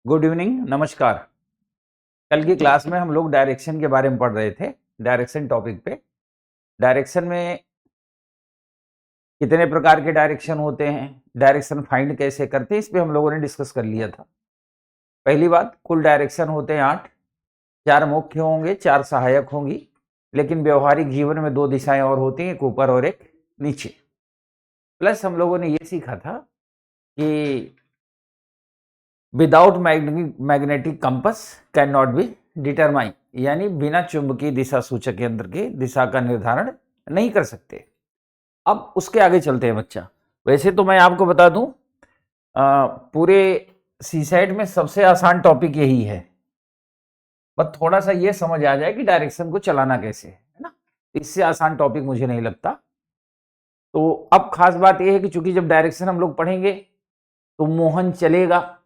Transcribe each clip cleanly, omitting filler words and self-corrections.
Good evening, नमस्कार। कल की क्लास में हम लोग डायरेक्शन के बारे में पढ़ रहे थे। डायरेक्शन टॉपिक पे डायरेक्शन में कितने प्रकार के डायरेक्शन होते हैं, डायरेक्शन फाइंड कैसे करते हैं, इस पे हम लोगों ने डिस्कस कर लिया था। पहली बात, कुल डायरेक्शन होते हैं 8। 4 मुख्य होंगे, 4 सहायक होंगी, लेकिन व्यवहारिक जीवन में 2 दिशाएं और होती हैं, एक ऊपर और एक नीचे। प्लस हम लोगों ने ये सीखा था कि without magnetic compass can not be determine, यानी बिना चुंबकीय दिशा सूचक यंत्र के दिशा का निर्धारण नहीं कर सकते। अब उसके आगे चलते हैं बच्चा। वैसे तो मैं आपको बता दूं, पूरे सीसेट में सबसे आसान टॉपिक यही है, बस थोड़ा सा ये समझ आ जाए कि डायरेक्शन को चलाना कैसे है ना। इससे आसान टॉपिक मुझे नहीं लगता। तो अब खास बात यह है कि चूंकि जब डायरेक्शन हम लोग पढ़ेंगे तो मोहन चलेगा,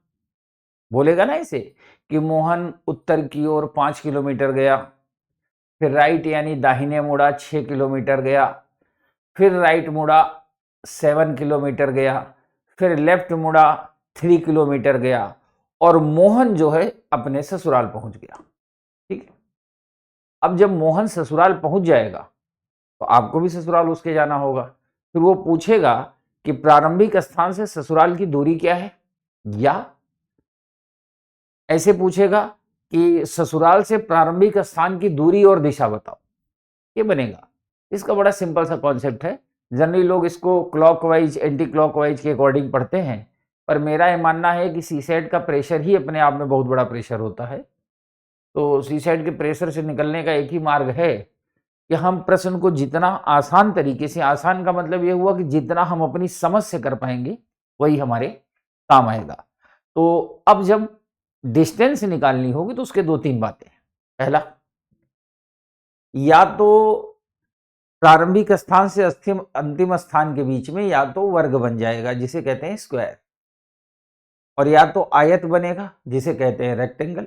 बोलेगा ना इसे कि मोहन उत्तर की ओर 5 किलोमीटर गया, फिर राइट यानी दाहिने मुड़ा 6 किलोमीटर गया, फिर राइट मुड़ा 7 किलोमीटर गया, फिर लेफ्ट मुड़ा 3 किलोमीटर गया, और मोहन जो है अपने ससुराल पहुंच गया। ठीक है। अब जब मोहन ससुराल पहुंच जाएगा तो आपको भी ससुराल उसके जाना होगा। फिर वो पूछेगा कि प्रारंभिक स्थान से ससुराल की दूरी क्या है, या ऐसे पूछेगा कि ससुराल से प्रारंभिक स्थान की दूरी और दिशा बताओ। ये बनेगा। इसका बड़ा सिंपल सा कॉन्सेप्ट है। जनरली लोग इसको क्लॉकवाइज एंटी क्लॉकवाइज के अकॉर्डिंग पढ़ते हैं, पर मेरा ये मानना है कि सीसेट का प्रेशर ही अपने आप में बहुत बड़ा प्रेशर होता है। तो सीसेट के प्रेशर से निकलने का एक ही मार्ग है कि हम प्रश्न को जितना आसान तरीके से, आसान का मतलब ये हुआ कि जितना हम अपनी समझ से कर पाएंगे वही हमारे काम आएगा। तो अब जब डिस्टेंस निकालनी होगी तो उसके 2-3 बातें। पहला, या तो प्रारंभिक स्थान से अंतिम स्थान के बीच में या तो वर्ग बन जाएगा जिसे कहते हैं स्क्वायर, और या तो आयत बनेगा जिसे कहते हैं रेक्टेंगल,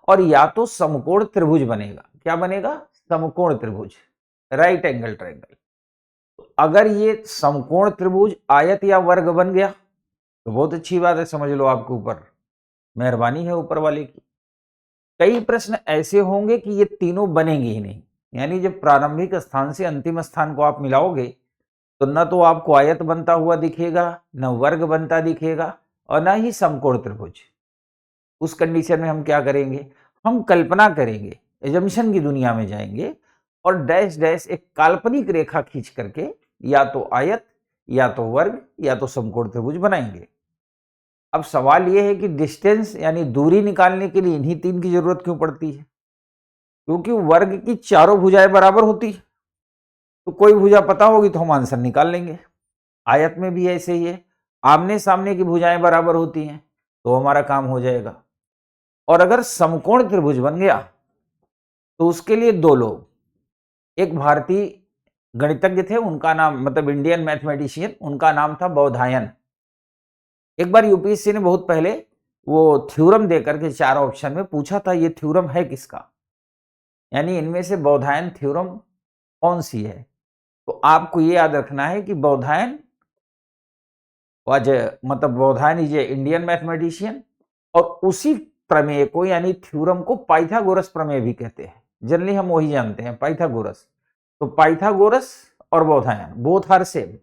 और या तो समकोण त्रिभुज बनेगा। क्या बनेगा? समकोण त्रिभुज, राइट एंगल ट्रायंगल। तो अगर ये समकोण त्रिभुज, आयत या वर्ग बन गया तो बहुत अच्छी बात है, समझ लो आपके ऊपर मेहरबानी है ऊपर वाले की। कई प्रश्न ऐसे होंगे कि ये तीनों बनेंगे ही नहीं, यानी जब प्रारंभिक स्थान से अंतिम स्थान को आप मिलाओगे तो न तो आपको आयत बनता हुआ दिखेगा, न वर्ग बनता दिखेगा, और न ही समकोण त्रिभुज। उस कंडीशन में हम क्या करेंगे? हम कल्पना करेंगे, एजम्पशन की दुनिया में जाएंगे और डैश डैश एक काल्पनिक रेखा खींच करके या तो आयत या तो वर्ग या तो समकोण त्रिभुज बनाएंगे। अब सवाल यह है कि डिस्टेंस यानी दूरी निकालने के लिए इन्हीं 3 की जरूरत क्यों पड़ती है? क्योंकि वर्ग की चारों भुजाएं बराबर होती है, तो कोई भुजा पता होगी तो हम आंसर निकाल लेंगे। आयत में भी ऐसे ही है, आमने सामने की भुजाएं बराबर होती हैं तो हमारा काम हो जाएगा। और अगर समकोण त्रिभुज बन गया तो उसके लिए 2 लोग, एक भारतीय गणितज्ञ थे, उनका नाम मतलब इंडियन मैथमेटिशियन, उनका नाम था बोधायन। एक बार यूपीएससी ने बहुत पहले वो थ्योरम देकर के 4 ऑप्शन में पूछा था, ये थ्योरम है किसका, यानी इनमें से बोधायन थ्योरम कौन सी है। तो आपको ये याद रखना है कि बोधायन वाज मतलब Baudhayana is a Indian mathematician, और उसी प्रमेय को यानी थ्योरम को पाइथागोरस प्रमेय भी कहते हैं। जनरली हम वही जानते हैं, पाइथागोरस। तो पाइथागोरस और बोधायन बोथ आर सेम।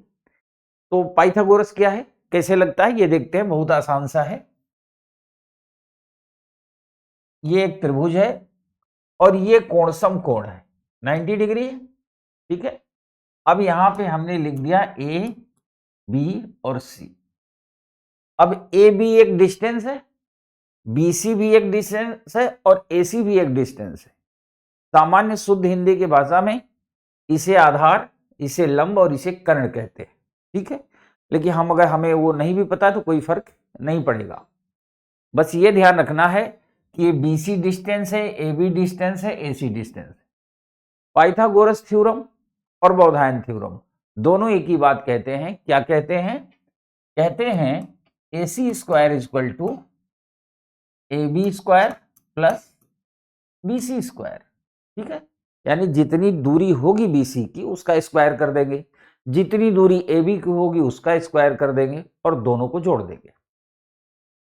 तो पाइथागोरस क्या है, कैसे लगता है, ये देखते हैं। बहुत आसान सा है। ये एक त्रिभुज है और ये कोण समकोण है, 90 डिग्री है। ठीक है। अब यहां पे हमने लिख दिया ए बी और सी। अब ए बी एक डिस्टेंस है, बीसी भी एक डिस्टेंस है, और एसी भी एक डिस्टेंस है। सामान्य शुद्ध हिंदी की भाषा में इसे आधार, इसे लंब और इसे कर्ण कहते हैं। ठीक है। लेकिन हम अगर हमें वो नहीं भी पता तो कोई फर्क नहीं पड़ेगा। बस ये ध्यान रखना है कि ये बीसी डिस्टेंस है, ए बी डिस्टेंस है, एसी डिस्टेंस है। पाइथागोरस थ्योरम और बोधायन थ्योरम दोनों एक ही बात कहते हैं। क्या कहते हैं? कहते हैं AC square equal to AB square plus BC square. ठीक है। यानी जितनी दूरी होगी BC की उसका स्क्वायर कर देंगे, जितनी दूरी AB की होगी उसका स्क्वायर कर देंगे और दोनों को जोड़ देंगे।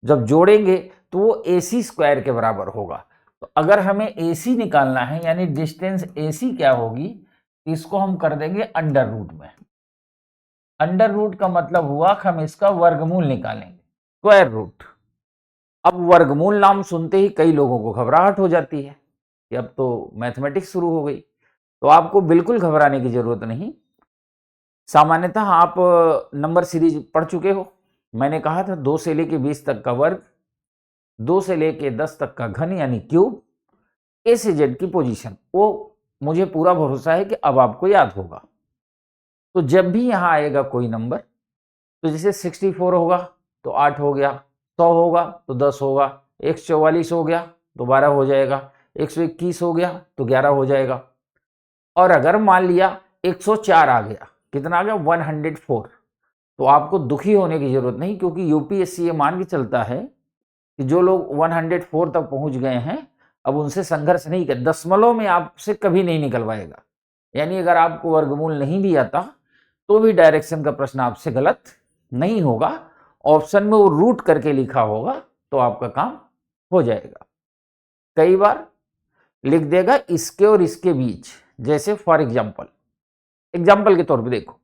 जब जोड़ेंगे तो वो AC स्क्वायर के बराबर होगा। तो अगर हमें AC निकालना है यानी डिस्टेंस AC क्या होगी, इसको हम कर देंगे अंडर रूट में। अंडर रूट का मतलब हुआ कि हम इसका वर्गमूल निकालेंगे, स्क्वायर रूट। अब वर्गमूल नाम सुनते ही कई लोगों को घबराहट हो जाती है कि अब तो मैथमेटिक्स शुरू हो गई। तो आपको बिल्कुल घबराने की जरूरत नहीं। सामान्यतः आप नंबर सीरीज पढ़ चुके हो। मैंने कहा था 2 से लेके 20 तक का वर्ग, 2 से लेके 10 तक का घन यानी क्यूब, ए से जेड की पोजीशन, वो मुझे पूरा भरोसा है कि अब आपको याद होगा। तो जब भी यहां आएगा कोई नंबर, तो जैसे 64 होगा तो 8 हो गया, 100 होगा तो 10 होगा, 144 हो गया तो 12 हो जाएगा, 121 हो गया तो 11 हो जाएगा। और अगर मान लिया 104 आ गया, कितना आ गया 104, तो आपको दुखी होने की जरूरत नहीं, क्योंकि यूपीएससी ये मान के चलता है कि जो लोग 104 तक पहुंच गए हैं अब उनसे संघर्ष नहीं कर, दशमलव में आपसे कभी नहीं निकलवाएगा। यानी अगर आपको वर्गमूल नहीं भी आता तो भी डायरेक्शन का प्रश्न आपसे गलत नहीं होगा, ऑप्शन में वो रूट करके लिखा होगा तो आपका काम हो जाएगा। कई बार लिख देगा इसके और इसके बीच, जैसे फॉर एग्जाम्पल के तौर पे देखो,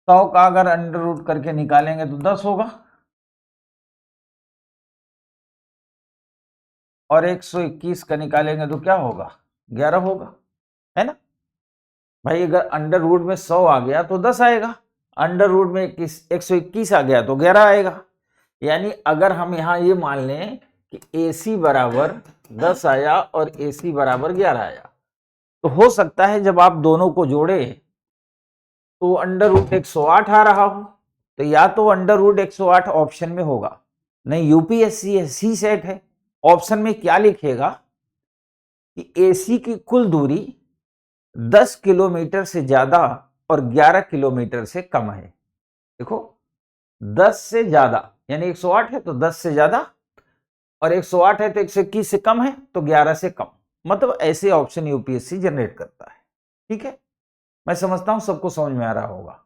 100 का अगर अंडर रूट करके निकालेंगे तो 10 होगा, और 121 का निकालेंगे तो क्या होगा 11 होगा, है ना भाई। अगर अंडर रूट में 100 आ गया तो 10 आएगा, अंडर रूट में 121 आ गया तो 11 आएगा। यानी अगर हम यहां ये मान लें कि AC बराबर 10 आया और AC बराबर 11 आया, तो हो सकता है जब आप दोनों को जोड़े तो अंडर रूट 108 आ रहा हो, तो या तो अंडर रूट 108 ऑप्शन में होगा, नहीं यूपीएससी है, सी सेट है, ऑप्शन में क्या लिखेगा कि AC की कुल दूरी 10 किलोमीटर से ज्यादा और 11 किलोमीटर से कम है। देखो 10 से ज्यादा यानी 108 है तो 10 से ज्यादा, और 108 है तो 121 से कम है तो 11 से कम, मतलब ऐसे ऑप्शन यूपीएससी जनरेट करता है। ठीक है, मैं समझता हूं सबको समझ में आ रहा होगा,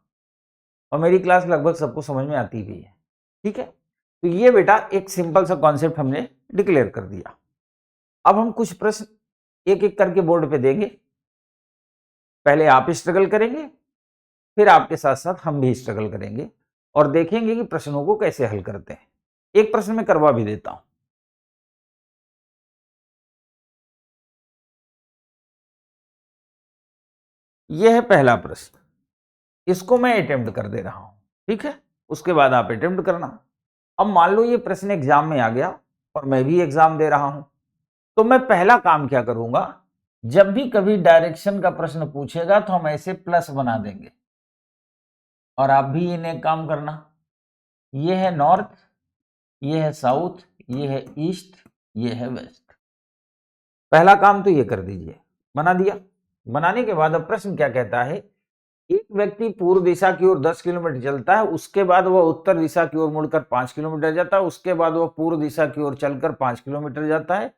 और मेरी क्लास लगभग सबको समझ में आती भी है। ठीक है, तो ये बेटा एक सिंपल सा कॉन्सेप्ट हमने डिक्लेयर कर दिया। अब हम कुछ प्रश्न एक एक करके बोर्ड पे देंगे, पहले आप स्ट्रगल करेंगे, फिर आपके साथ साथ हम भी स्ट्रगल करेंगे और देखेंगे कि प्रश्नों को कैसे हल करते हैं। एक प्रश्न में करवा भी देता हूं। यह है पहला प्रश्न, इसको मैं अटेम्प्ट कर दे रहा हूं, ठीक है, उसके बाद आप अटेम्प्ट करना। अब मान लो ये प्रश्न एग्जाम में आ गया और मैं भी एग्जाम दे रहा हूं, तो मैं पहला काम क्या करूंगा, जब भी कभी डायरेक्शन का प्रश्न पूछेगा तो हम ऐसे प्लस बना देंगे, और आप भी इन्हें काम करना। ये है नॉर्थ, ये है साउथ, ये है ईस्ट, ये है वेस्ट। पहला काम तो ये कर दीजिए, बना दिया। बनाने के बाद अब प्रश्न क्या कहता है, एक व्यक्ति पूर्व दिशा की ओर 10 किलोमीटर चलता है, उसके बाद वह उत्तर दिशा की ओर मुड़कर 5 किलोमीटर जाता है, उसके बाद वह पूर्व दिशा की ओर चलकर 5 किलोमीटर जाता है,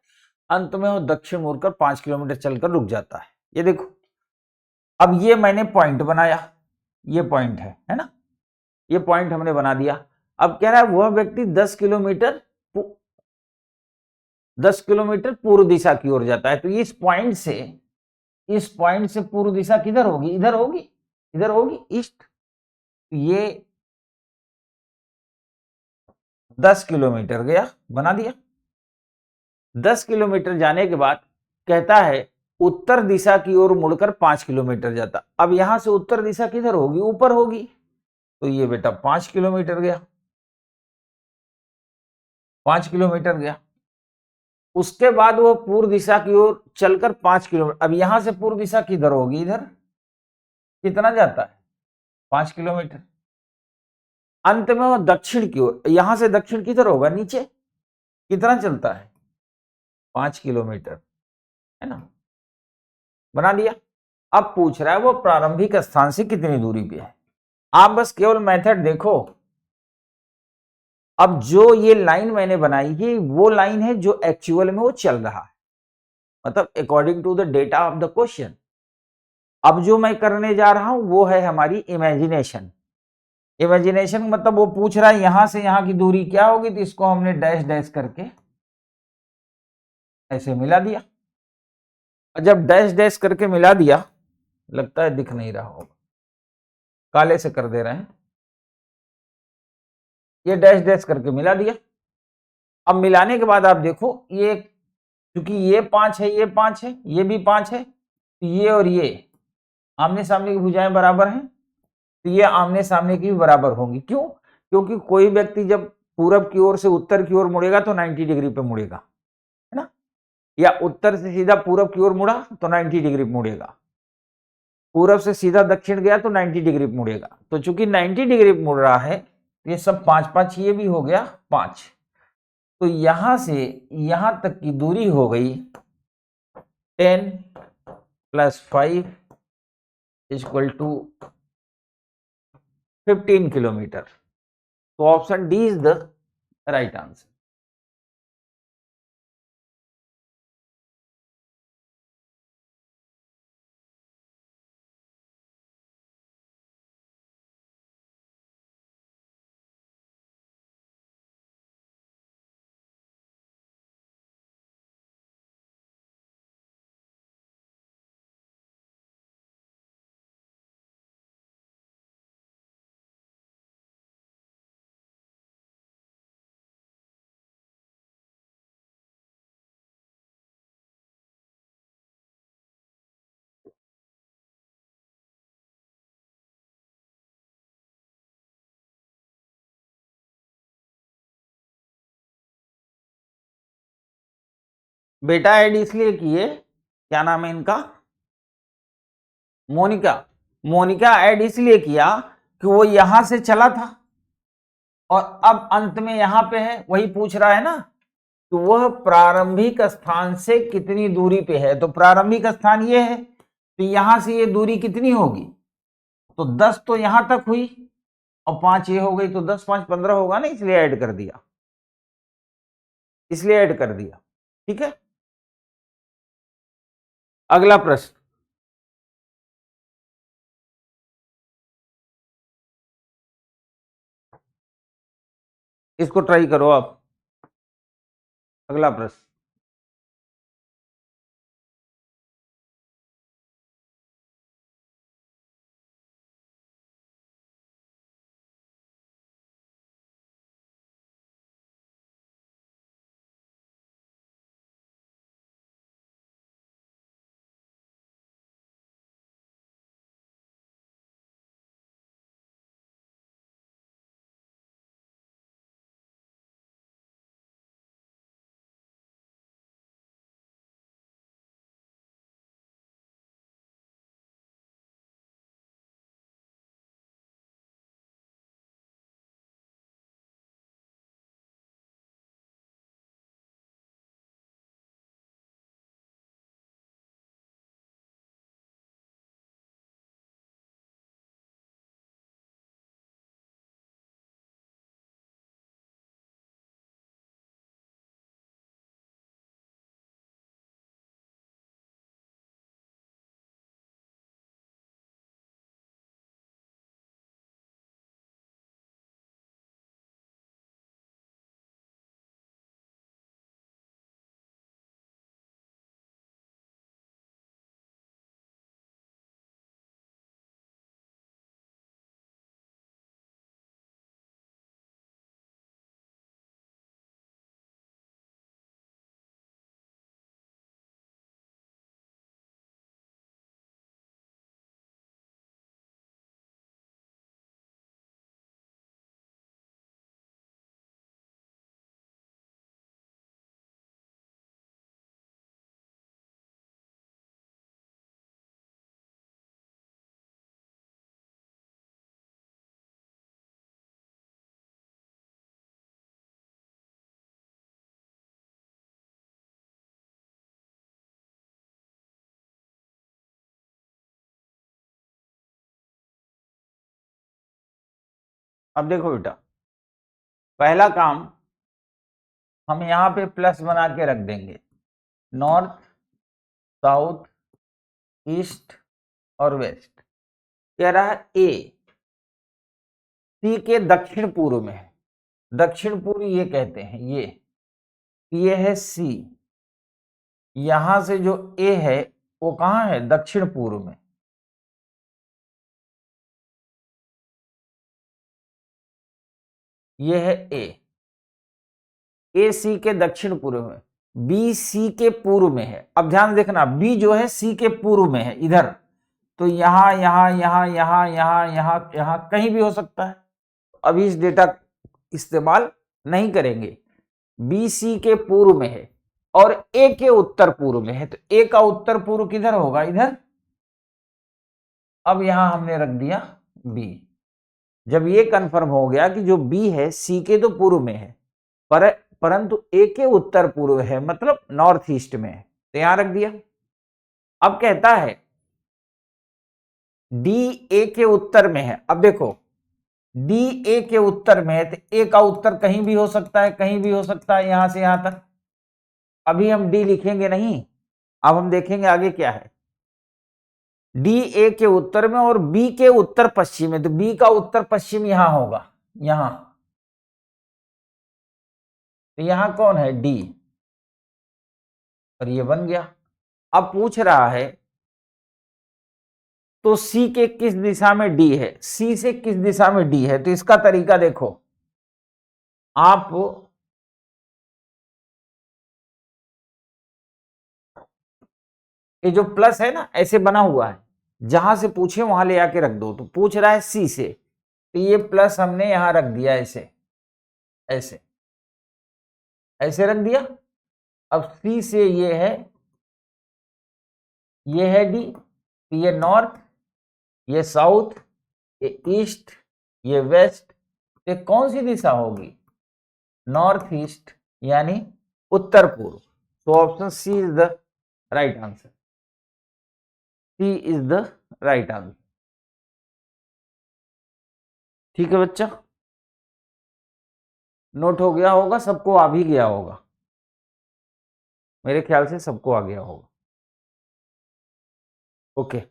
अंत में वह दक्षिण मुड़कर 5 किलोमीटर चलकर रुक जाता है। ये देखो, अब ये मैंने पॉइंट बनाया, ये पॉइंट है ना, ये पॉइंट हमने बना दिया। अब कह रहा है वह व्यक्ति 10 किलोमीटर पूर्व दिशा की ओर जाता है, तो इस पॉइंट से पूर्व दिशा किधर होगी, इधर होगी, इधर होगी ईस्ट। ये 10 किलोमीटर गया, बना दिया। 10 किलोमीटर जाने के बाद कहता है उत्तर दिशा की ओर मुड़कर 5 किलोमीटर जाता। अब यहां से उत्तर दिशा किधर होगी, ऊपर होगी, तो ये बेटा 5 किलोमीटर गया, 5 किलोमीटर गया। उसके बाद वो पूर्व दिशा की ओर चलकर 5 किलोमीटर, अब यहां से पूर्व दिशा किधर होगी, इधर, कितना जाता है 5 किलोमीटर। अंत में वो दक्षिण की ओर, यहां से दक्षिण किधर होगा, नीचे, कितना चलता है 5 किलोमीटर, है ना, बना दिया। अब पूछ रहा है वो प्रारंभिक स्थान से कितनी दूरी पे है। आप बस केवल मेथड देखो। अब जो ये लाइन मैंने बनाई है वो लाइन है जो एक्चुअल में वो चल रहा है, मतलब according to the data of the question. अब जो मैं करने जा रहा हूं वो है हमारी इमेजिनेशन, इमेजिनेशन मतलब वो पूछ रहा है यहां से यहां की दूरी क्या होगी, तो इसको हमने डैश डैश करके ऐसे मिला दिया। और जब डैश डैश करके मिला दिया, लगता है दिख नहीं रहा होगा, काले से कर दे रहे हैं, ये डैश डैश करके मिला दिया। अब मिलाने के बाद आप देखो, ये क्योंकि ये 5 है, ये 5 है, ये भी 5 है, तो ये और ये आमने सामने की भुजाएं बराबर हैं, तो ये आमने सामने की भी बराबर होंगी। क्यों? क्योंकि कोई व्यक्ति जब पूरब की ओर से उत्तर की ओर मुड़ेगा तो 90 डिग्री पे मुड़ेगा, है ना, या उत्तर से सीधा पूरब की ओर मुड़ा तो 90 डिग्री पे मुड़ेगा, पूरब से सीधा दक्षिण गया तो 90 डिग्री पे मुड़ेगा। तो चूंकि 90 डिग्री पे मुड़ रहा है, ये सब 5 5, ये भी हो गया 5, तो यहां से यहां तक की दूरी हो गई 10 + 5 = 15 किलोमीटर। तो option D is the right answer. बेटा ऐड इसलिए किए, क्या नाम है इनका, मोनिका। मोनिका ऐड इसलिए किया कि वो यहां से चला था और अब अंत में यहां पे है, वही पूछ रहा है ना, तो वह प्रारंभिक स्थान से कितनी दूरी पे है। तो प्रारंभिक स्थान ये है, तो यहां से ये दूरी कितनी होगी, तो 10 तो यहां तक हुई और 5 ये हो गई, तो 10 5 15 होगा ना, इसलिए ऐड कर दिया, इसलिए ऐड कर दिया। ठीक है, अगला प्रश्न। इसको ट्राई करो आप। अगला प्रश्न। अब देखो बेटा, पहला काम हम यहां पे प्लस बना के रख देंगे, नॉर्थ साउथ ईस्ट और वेस्ट। कह रहा है ए, सी के दक्षिण पूर्व में है, दक्षिण पूर्व ये कहते हैं, ये है सी, यहां से जो ए है वो कहां है, दक्षिण पूर्व में, ये है ए सी के दक्षिण पूर्व में, बी सी के पूर्व में है। अब ध्यान देखना, बी जो है सी के पूर्व में है इधर, तो यहां यहां यहां यहां यहां यहां यहां कहीं भी हो सकता है। अभी इस डेटा इस्तेमाल नहीं करेंगे। बी सी के पूर्व में है और ए के उत्तर पूर्व में है, तो ए का उत्तर पूर्व किधर होगा, इधर। अब यहां हमने रख दिया बी। जब ये कंफर्म हो गया कि जो बी है सी के तो पूर्व में है, परंतु ए के उत्तर पूर्व है, मतलब नॉर्थ ईस्ट में है, तो यहां रख दिया। अब कहता है डी ए के उत्तर में है। अब देखो, डी ए के उत्तर में है, तो ए का उत्तर कहीं भी हो सकता है, कहीं भी हो सकता है, यहां से यहां तक। अभी हम डी लिखेंगे नहीं, अब हम देखेंगे आगे क्या है। डी ए के उत्तर में और बी के उत्तर पश्चिम में, तो बी का उत्तर पश्चिम यहां होगा, यहां, तो यहां कौन है, डी, और ये बन गया। अब पूछ रहा है तो सी के किस दिशा में डी है, सी से किस दिशा में डी है, तो इसका तरीका देखो, आप ये जो प्लस है ना ऐसे बना हुआ है, जहां से पूछे वहां ले आके रख दो। तो पूछ रहा है सी से, तो ये प्लस हमने यहां रख दिया, ऐसे ऐसे ऐसे रख दिया। अब सी से ये है डी, तो ये नॉर्थ, ये साउथ, ये ईस्ट, ये वेस्ट, ये कौन सी दिशा होगी, नॉर्थ ईस्ट, यानी उत्तर पूर्व। तो option C is the right answer, C is the right answer. ठीक है बच्चा, नोट हो गया होगा, सबको आ भी गया होगा, मेरे ख्याल से सबको आ गया होगा। ओके,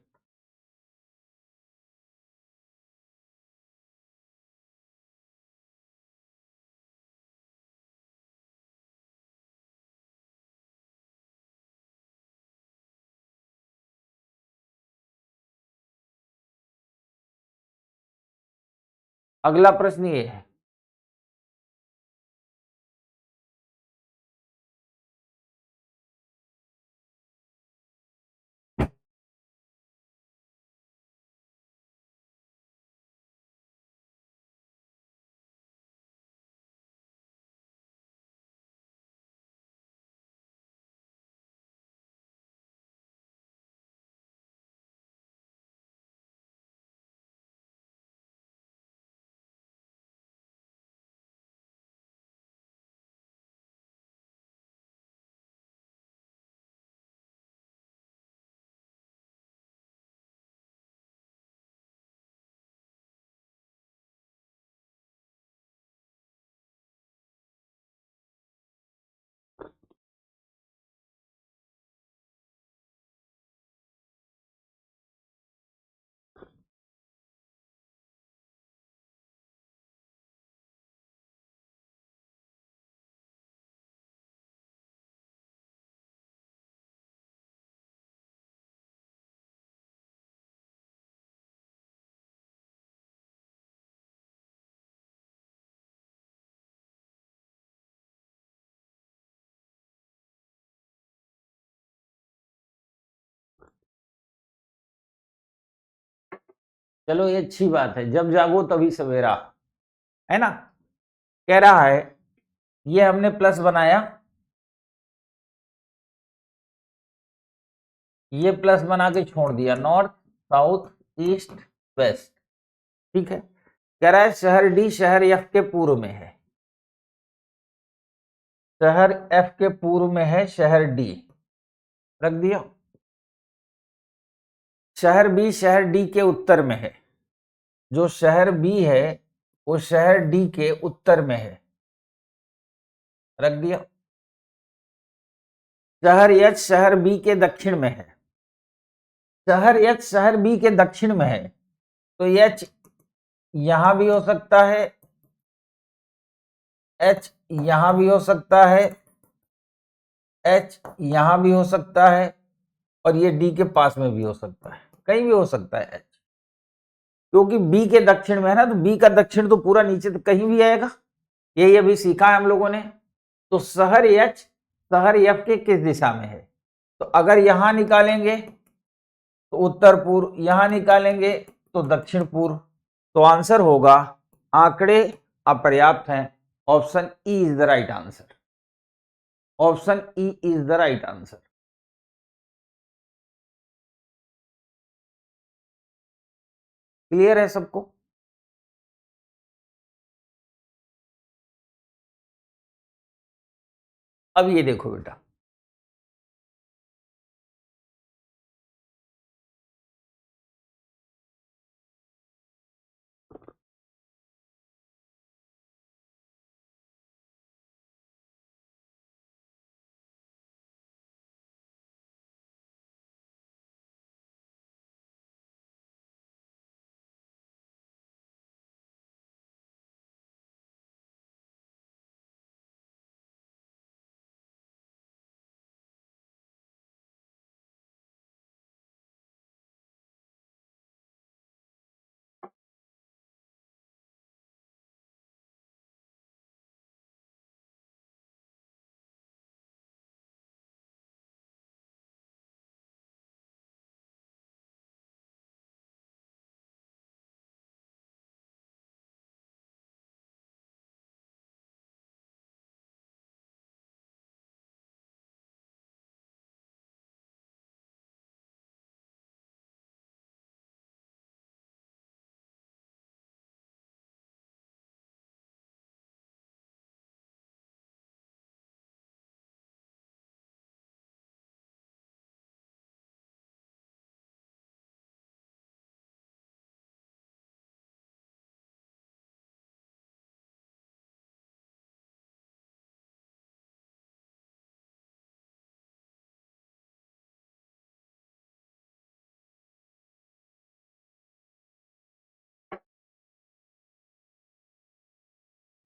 अगला प्रश्न ये है, चलो ये अच्छी बात है, जब जागो तभी सवेरा, है ना। कह रहा है ये हमने प्लस बनाया, ये प्लस बना के छोड़ दिया, नॉर्थ साउथ ईस्ट वेस्ट, ठीक है। कह रहा है शहर डी शहर एफ के पूर्व में है, शहर एफ के पूर्व में है शहर डी, रख दिया। शहर बी शहर डी के उत्तर में है, जो शहर बी है वो शहर डी के उत्तर में है, रख दिया। शहर एच शहर बी के दक्षिण में है, शहर एच शहर बी के दक्षिण में है, तो एच यहां भी हो सकता है, H यहां भी हो सकता है, H यहां भी हो सकता है, और ये D के पास में भी हो सकता है, कहीं भी हो सकता है H, क्योंकि B के दक्षिण में है ना, तो B का दक्षिण तो पूरा नीचे तो कहीं भी आएगा। यही अभी सीखा है हम लोगों ने। तो शहर H शहर F के किस दिशा में है? तो अगर यहां निकालेंगे तो उत्तर पूर्व, यहां निकालेंगे तो दक्षिण पूर्व। तो आंसर होगा, आंकड़े अपर्याप्त हैं, option E is the right answer. Option E is the right answer. Clear है सबको? अब ये देखो बेटा,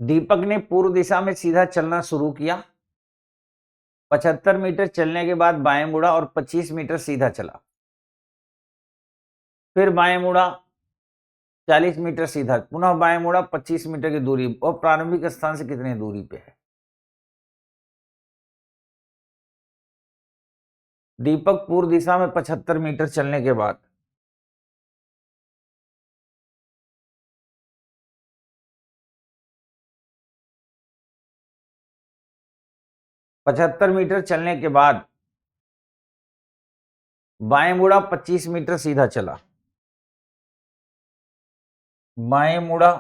दीपक ने पूर्व दिशा में सीधा चलना शुरू किया, 75 मीटर चलने के बाद बाएं मुड़ा और 25 मीटर सीधा चला, फिर बाएं मुड़ा 40 मीटर सीधा, पुनः बाएं मुड़ा 25 मीटर की दूरी, और प्रारंभिक स्थान से कितनी दूरी पे है? दीपक पूर्व दिशा में 75 मीटर चलने के बाद 75 मीटर चलने के बाद बाएं मुड़ा 25 मीटर सीधा चला, बाएं मुड़ा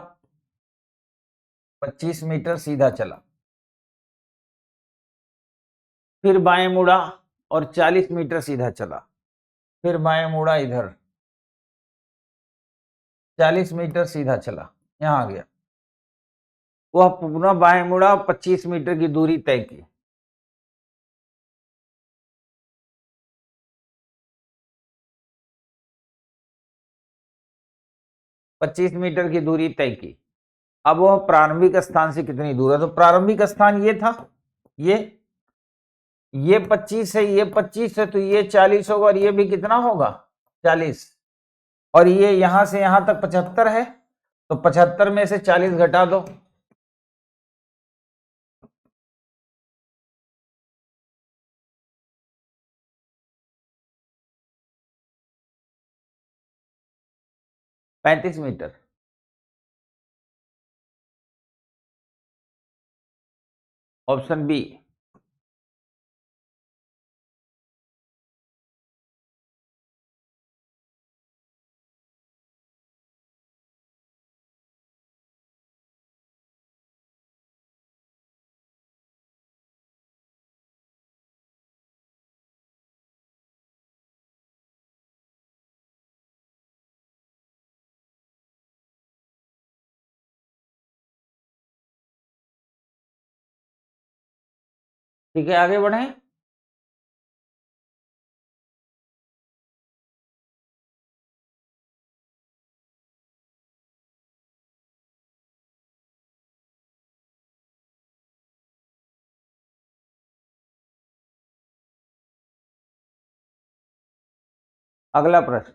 25 मीटर सीधा चला, फिर बाएं मुड़ा और 40 मीटर सीधा चला, फिर बाएं मुड़ा इधर 40 मीटर सीधा चला, यहां आ गया, वह पुनः बाएं मुड़ा 25 मीटर की दूरी तय की। पच्चीस मीटर की दूरी तय की। अब वह प्रारंभिक स्थान से कितनी दूर है? तो प्रारंभिक स्थान ये था, ये 25 है, ये 25 है, तो ये 40 होगा, और ये भी कितना होगा? 40। और ये यहां से यहां तक 75 है, तो 75 में से 40 घटा दो, 35 मीटर। Option B. ठीक है, आगे बढ़े। अगला प्रश्न,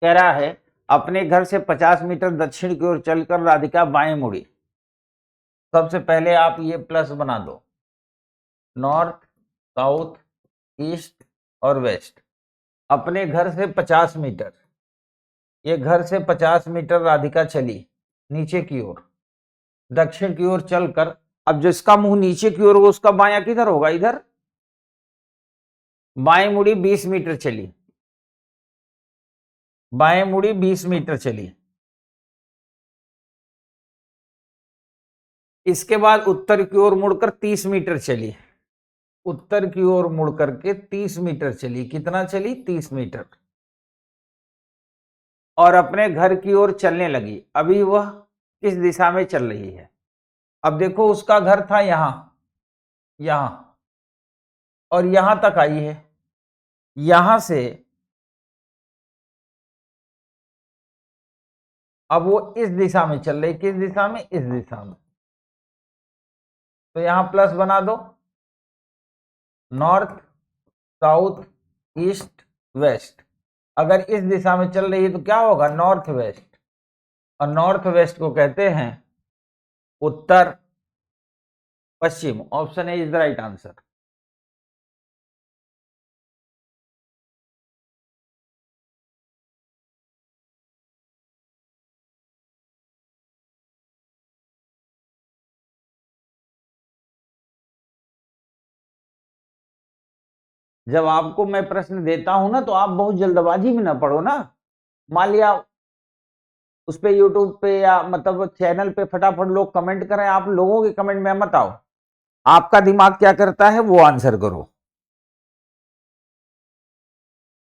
कह रहा है अपने घर से 50 मीटर दक्षिण की ओर चलकर राधिका बाएं मुड़ी। सबसे पहले आप ये प्लस बना दो, नॉर्थ, साउथ, ईस्ट और वेस्ट। अपने घर से 50 मीटर, ये घर से 50 मीटर राधिका चली नीचे की ओर, दक्षिण की ओर चलकर, अब जिसका मुंह नीचे की ओर हो उसका बायां किधर होगा, इधर। बाएं मुड़ी 20 मीटर चली, बाएं मुड़ी 20 मीटर चली। इसके बाद उत्तर की ओर मुड़कर 30 मीटर चली, उत्तर की ओर मुड़ करके 30 मीटर चली। कितना चली, 30 मीटर। और अपने घर की ओर चलने लगी। अभी वह किस दिशा में चल रही है? अब देखो उसका घर था यहां, यहां, और यहां तक आई है। यहां से अब वो इस दिशा में चल रही, किस दिशा में, इस दिशा में। तो यहां प्लस बना दो, नॉर्थ, साउथ, ईस्ट, वेस्ट। अगर इस दिशा में चल रही है तो क्या होगा, नॉर्थ वेस्ट। और नॉर्थ वेस्ट को कहते हैं उत्तर पश्चिम। Option A is the right answer. जब आपको मैं प्रश्न देता हूं ना तो आप बहुत जल्दबाजी में ना पढ़ो ना। मान लिया उस पे यूट्यूब पे या मतलब चैनल पे फटाफट लोग कमेंट करें, आप लोगों के कमेंट में मत आओ। आपका दिमाग क्या करता है वो आंसर करो।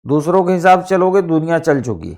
दूसरों के हिसाब से चलोगे दुनिया चल चुकी।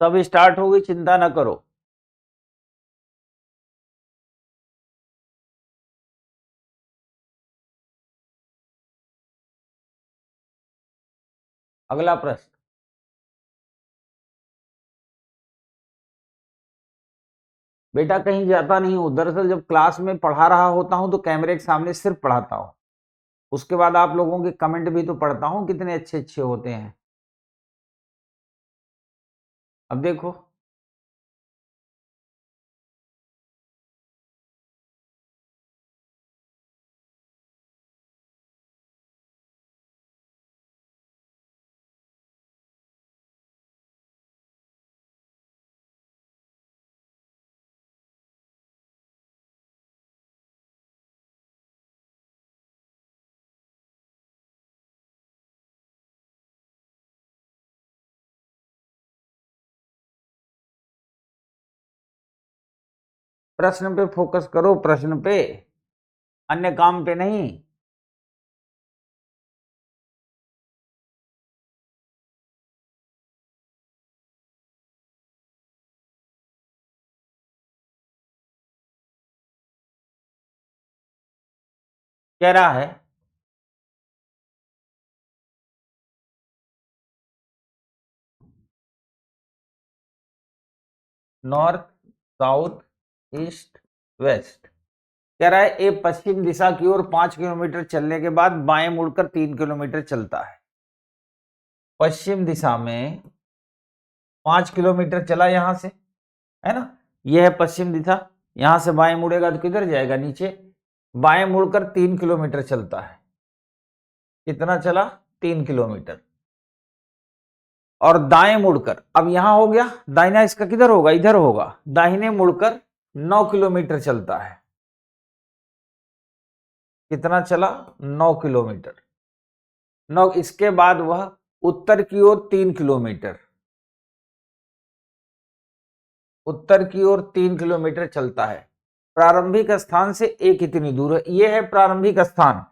तब स्टार्ट हो गई, चिंता ना करो। अगला प्रश्न, बेटा कहीं जाता नहीं हूं, दरअसल जब क्लास में पढ़ा रहा होता हूं तो कैमरे के सामने सिर्फ पढ़ाता हूं, उसके बाद आप लोगों के कमेंट भी तो पढ़ता हूं, कितने अच्छे अच्छे होते हैं। अब देखो, प्रश्न पे फोकस करो, प्रश्न पे, अन्य काम पे नहीं। कह रहा है नॉर्थ, साउथ, ईस्ट, वेस्ट। कह रहा है ए पश्चिम दिशा की ओर 5 किलोमीटर चलने के बाद बाएं मुड़कर 3 किलोमीटर चलता है। पश्चिम दिशा में 5 किलोमीटर चला यहां से, है ना, यह है पश्चिम दिशा। यहां से बाएं मुड़ेगा तो किधर जाएगा, नीचे। बाएं मुड़कर 3 किलोमीटर चलता है। कितना चला, 3 किलोमीटर। और दाएं मुड़कर, अब यहां हो गया, दाहिना इसका किधर होगा, इधर होगा, दाहिने मुड़कर 9 किलोमीटर चलता है। कितना चला, 9 किलोमीटर। 9, इसके बाद वह उत्तर की ओर 3 किलोमीटर, उत्तर की ओर 3 किलोमीटर चलता है। प्रारंभिक स्थान से ए कितनी दूर है, ये है प्रारंभिक स्थान,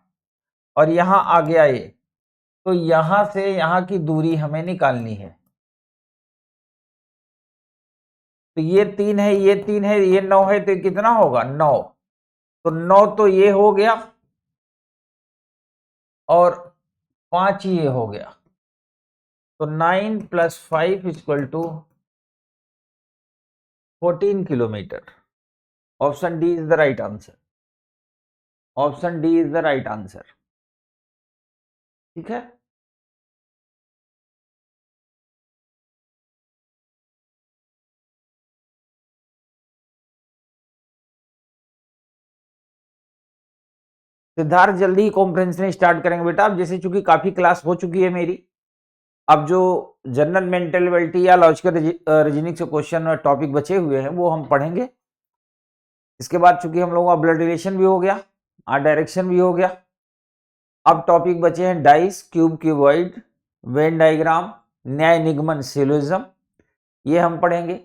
और यहां आ गया ये, तो यहां से यहां की दूरी हमें निकालनी है। तो ये 3 है, ये 3 है, ये 9 है, तो कितना होगा, 9। तो 9 तो ये हो गया, और 5 ये हो गया, तो 9 + 5 = 14 kilometre. Option D is the right answer. Option D is the right answer. ठीक है। सिद्धार्थ जल्दी ही कॉम्प्रिहेंशन स्टार्ट करेंगे बेटा, अब जैसे चूंकि काफी क्लास हो चुकी है मेरी, अब जो जनरल मेंटेलिटी या लॉजिकल रीजनिंग से क्वेश्चन और टॉपिक बचे हुए हैं वो हम पढ़ेंगे। इसके बाद चूंकि हम लोगों का ब्लड रिलेशन भी हो गया, आर्ट डायरेक्शन भी हो गया, अब टॉपिक बचे हैं dice, cube, cuboid, Venn diagram, न्याय निगमन, सिलोजिज्म, ये हम पढ़ेंगे।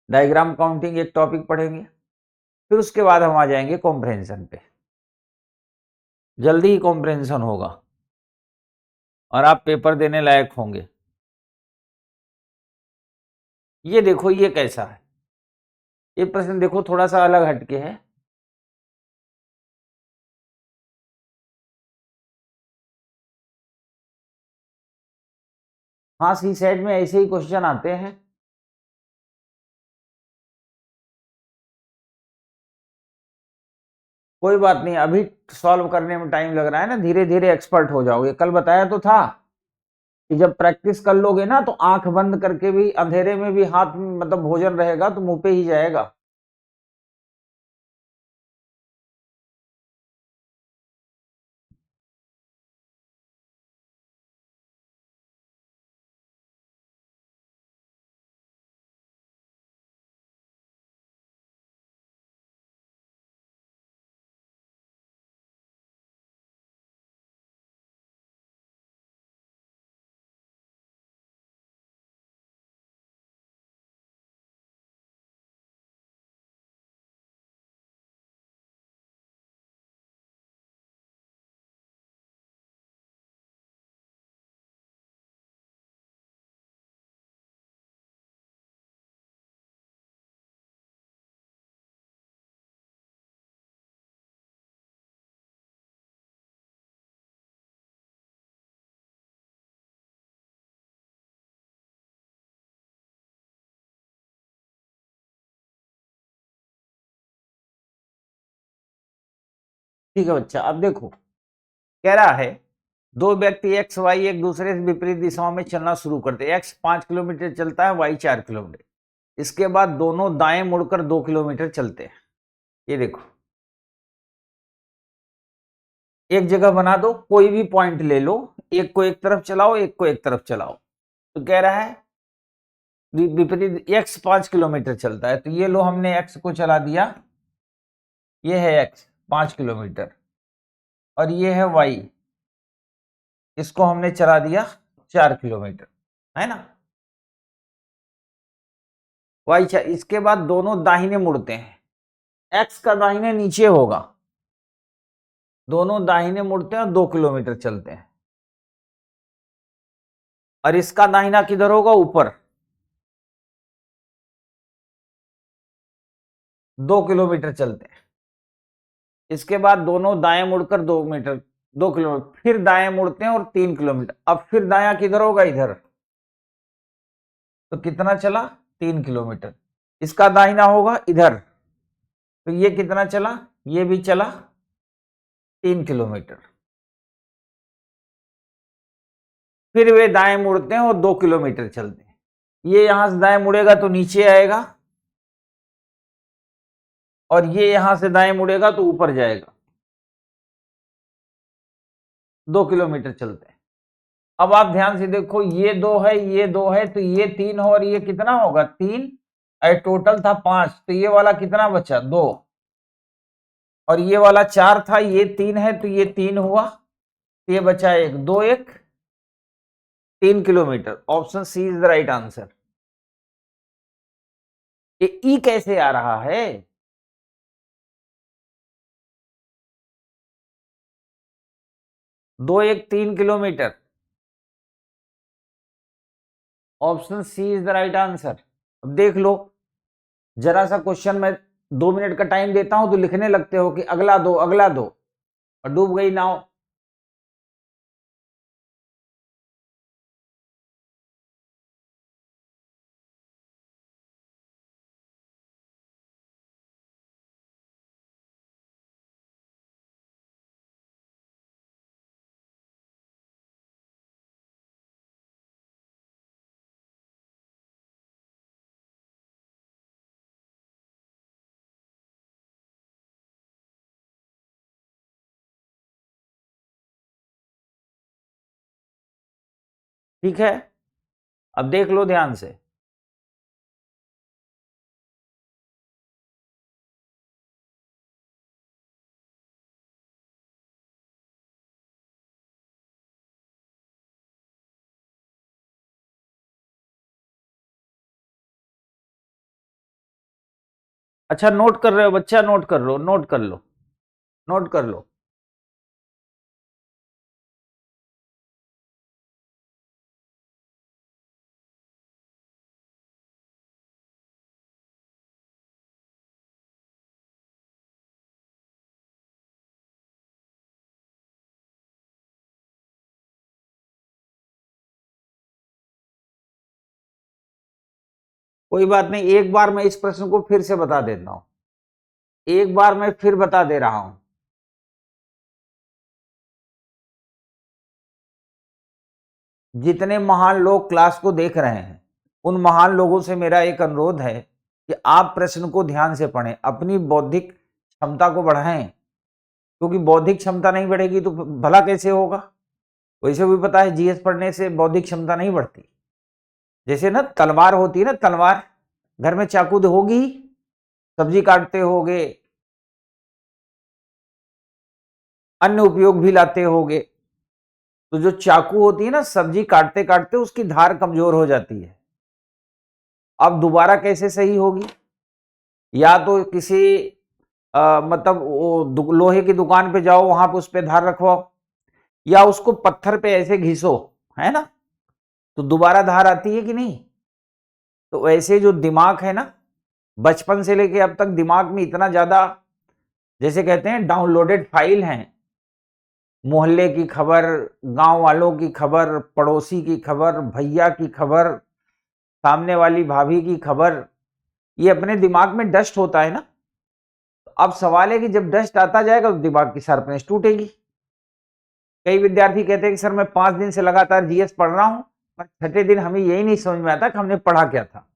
डायग्राम काउंटिंग एक टॉपिक पढ़ेंगे। फिर उसके बाद हम आ जाएंगे कॉम्प्रिहेंशन पे। जल्दी ही कॉम्प्रिहेंशन होगा और आप पेपर देने लायक होंगे। ये देखो, ये कैसा है, ये प्रश्न देखो थोड़ा सा अलग हटके है। हाँ, सी सेट में ऐसे ही क्वेश्चन आते हैं। कोई बात नहीं, अभी सॉल्व करने में टाइम लग रहा है ना, धीरे धीरे एक्सपर्ट हो जाओगे। कल बताया तो था कि जब प्रैक्टिस कर लोगे ना तो आंख बंद करके भी, अंधेरे में भी हाथ में मतलब भोजन रहेगा तो मुंह पे ही जाएगा। ठीक है बच्चा, अब देखो कह रहा है दो व्यक्ति एक्स वाई एक दूसरे से विपरीत दिशाओं में चलना शुरू करते हैं। एक्स 5 किलोमीटर चलता है, वाई 4 किलोमीटर। इसके बाद दोनों दाएं मुड़कर 2 किलोमीटर चलते हैं। ये देखो एक जगह बना दो, कोई भी पॉइंट ले लो, एक को एक तरफ चलाओ, एक को एक तरफ चलाओ। तो कह रहा है विपरीत एक्स 5 किलोमीटर चलता है, तो ये लो हमने एक्स को चला दिया, ये है एक्स 5 किलोमीटर, और ये है वाई, इसको हमने चला दिया 4 किलोमीटर, है ना। वाई 4, इसके बाद दोनों दाहिने मुड़ते हैं, एक्स का दाहिने नीचे होगा, दोनों दाहिने मुड़ते हैं और 2 किलोमीटर चलते हैं, और इसका दाहिना किधर होगा, ऊपर, 2 किलोमीटर चलते हैं। इसके बाद दोनों दाएं मुड़कर 2 किलोमीटर, फिर दाएं मुड़ते हैं और 3 किलोमीटर, अब फिर दाया किधर होगा, इधर, तो कितना चला, 3 किलोमीटर। इसका दाहिना होगा इधर, तो ये कितना चला, ये भी चला 3 किलोमीटर। फिर वे दाएं मुड़ते हैं और 2 किलोमीटर चलते हैं। ये यहां से दाएं मुड़ेगा तो नीचे आएगा, और ये यहां से दाएं मुड़ेगा तो ऊपर जाएगा, 2 किलोमीटर चलते हैं। अब आप ध्यान से देखो, ये 2 है, ये 2 है, तो ये 3 हो, और ये कितना होगा, 3, और टोटल था 5, तो ये वाला कितना बचा, 2, और ये वाला 4 था, ये 3 है, तो ये 3 हुआ, तो ये बचा 1, 2 1 3 kilometre. Option C is the right answer. ये ई कैसे आ रहा है, 2 1 3 kilometre. Option C is the right answer. अब देख लो, जरा सा क्वेश्चन में 2 मिनट का टाइम देता हूं तो लिखने लगते हो कि अगला दो, अगला दो, और डूब गई नाव। ठीक है, अब देख लो ध्यान से। अच्छा नोट कर रहे हो बच्चा, नोट कर लो, नोट कर लो, नोट कर लो। कोई बात नहीं, एक बार मैं इस प्रश्न को फिर से बता देता हूं, एक बार मैं फिर बता दे रहा हूं। जितने महान लोग क्लास को देख रहे हैं, उन महान लोगों से मेरा एक अनुरोध है कि आप प्रश्न को ध्यान से पढ़ें, अपनी बौद्धिक क्षमता को बढ़ाएं, क्योंकि बौद्धिक क्षमता नहीं बढ़ेगी तो भला कैसे होगा। वैसे भी पता है जीएस पढ़ने से बौद्धिक क्षमता नहीं बढ़ती। जैसे ना तलवार होती है ना, तलवार घर में चाकू तो होगी, सब्जी काटते होगे, अन्य उपयोग भी लाते होगे, तो जो चाकू होती है ना, सब्जी काटते काटते उसकी धार कमजोर हो जाती है। अब दोबारा कैसे सही होगी, या तो किसी मतलब वो लोहे की दुकान पे जाओ, वहां पे उस पे धार रखवाओ, या उसको पत्थर पे ऐसे घिसो, है ना, तो दोबारा धार आती है कि नहीं। तो वैसे जो दिमाग है ना, बचपन से लेके अब तक दिमाग में इतना ज्यादा, जैसे कहते हैं डाउनलोडेड फाइल हैं, मोहल्ले की खबर, गांव वालों की खबर, पड़ोसी की खबर, भैया की खबर, सामने वाली भाभी की खबर, ये अपने दिमाग में डस्ट होता है ना। तो अब सवाल है कि जब डस्ट आता जाएगा तो दिमाग की शार्पनेस टूटेगी। कई विद्यार्थी कहते हैं कि सर मैं 5 दिन से लगातार जीएस पढ़ रहा हूं, पर छठे दिन हमें यही नहीं समझ में आता कि हमने पढ़ा क्या था।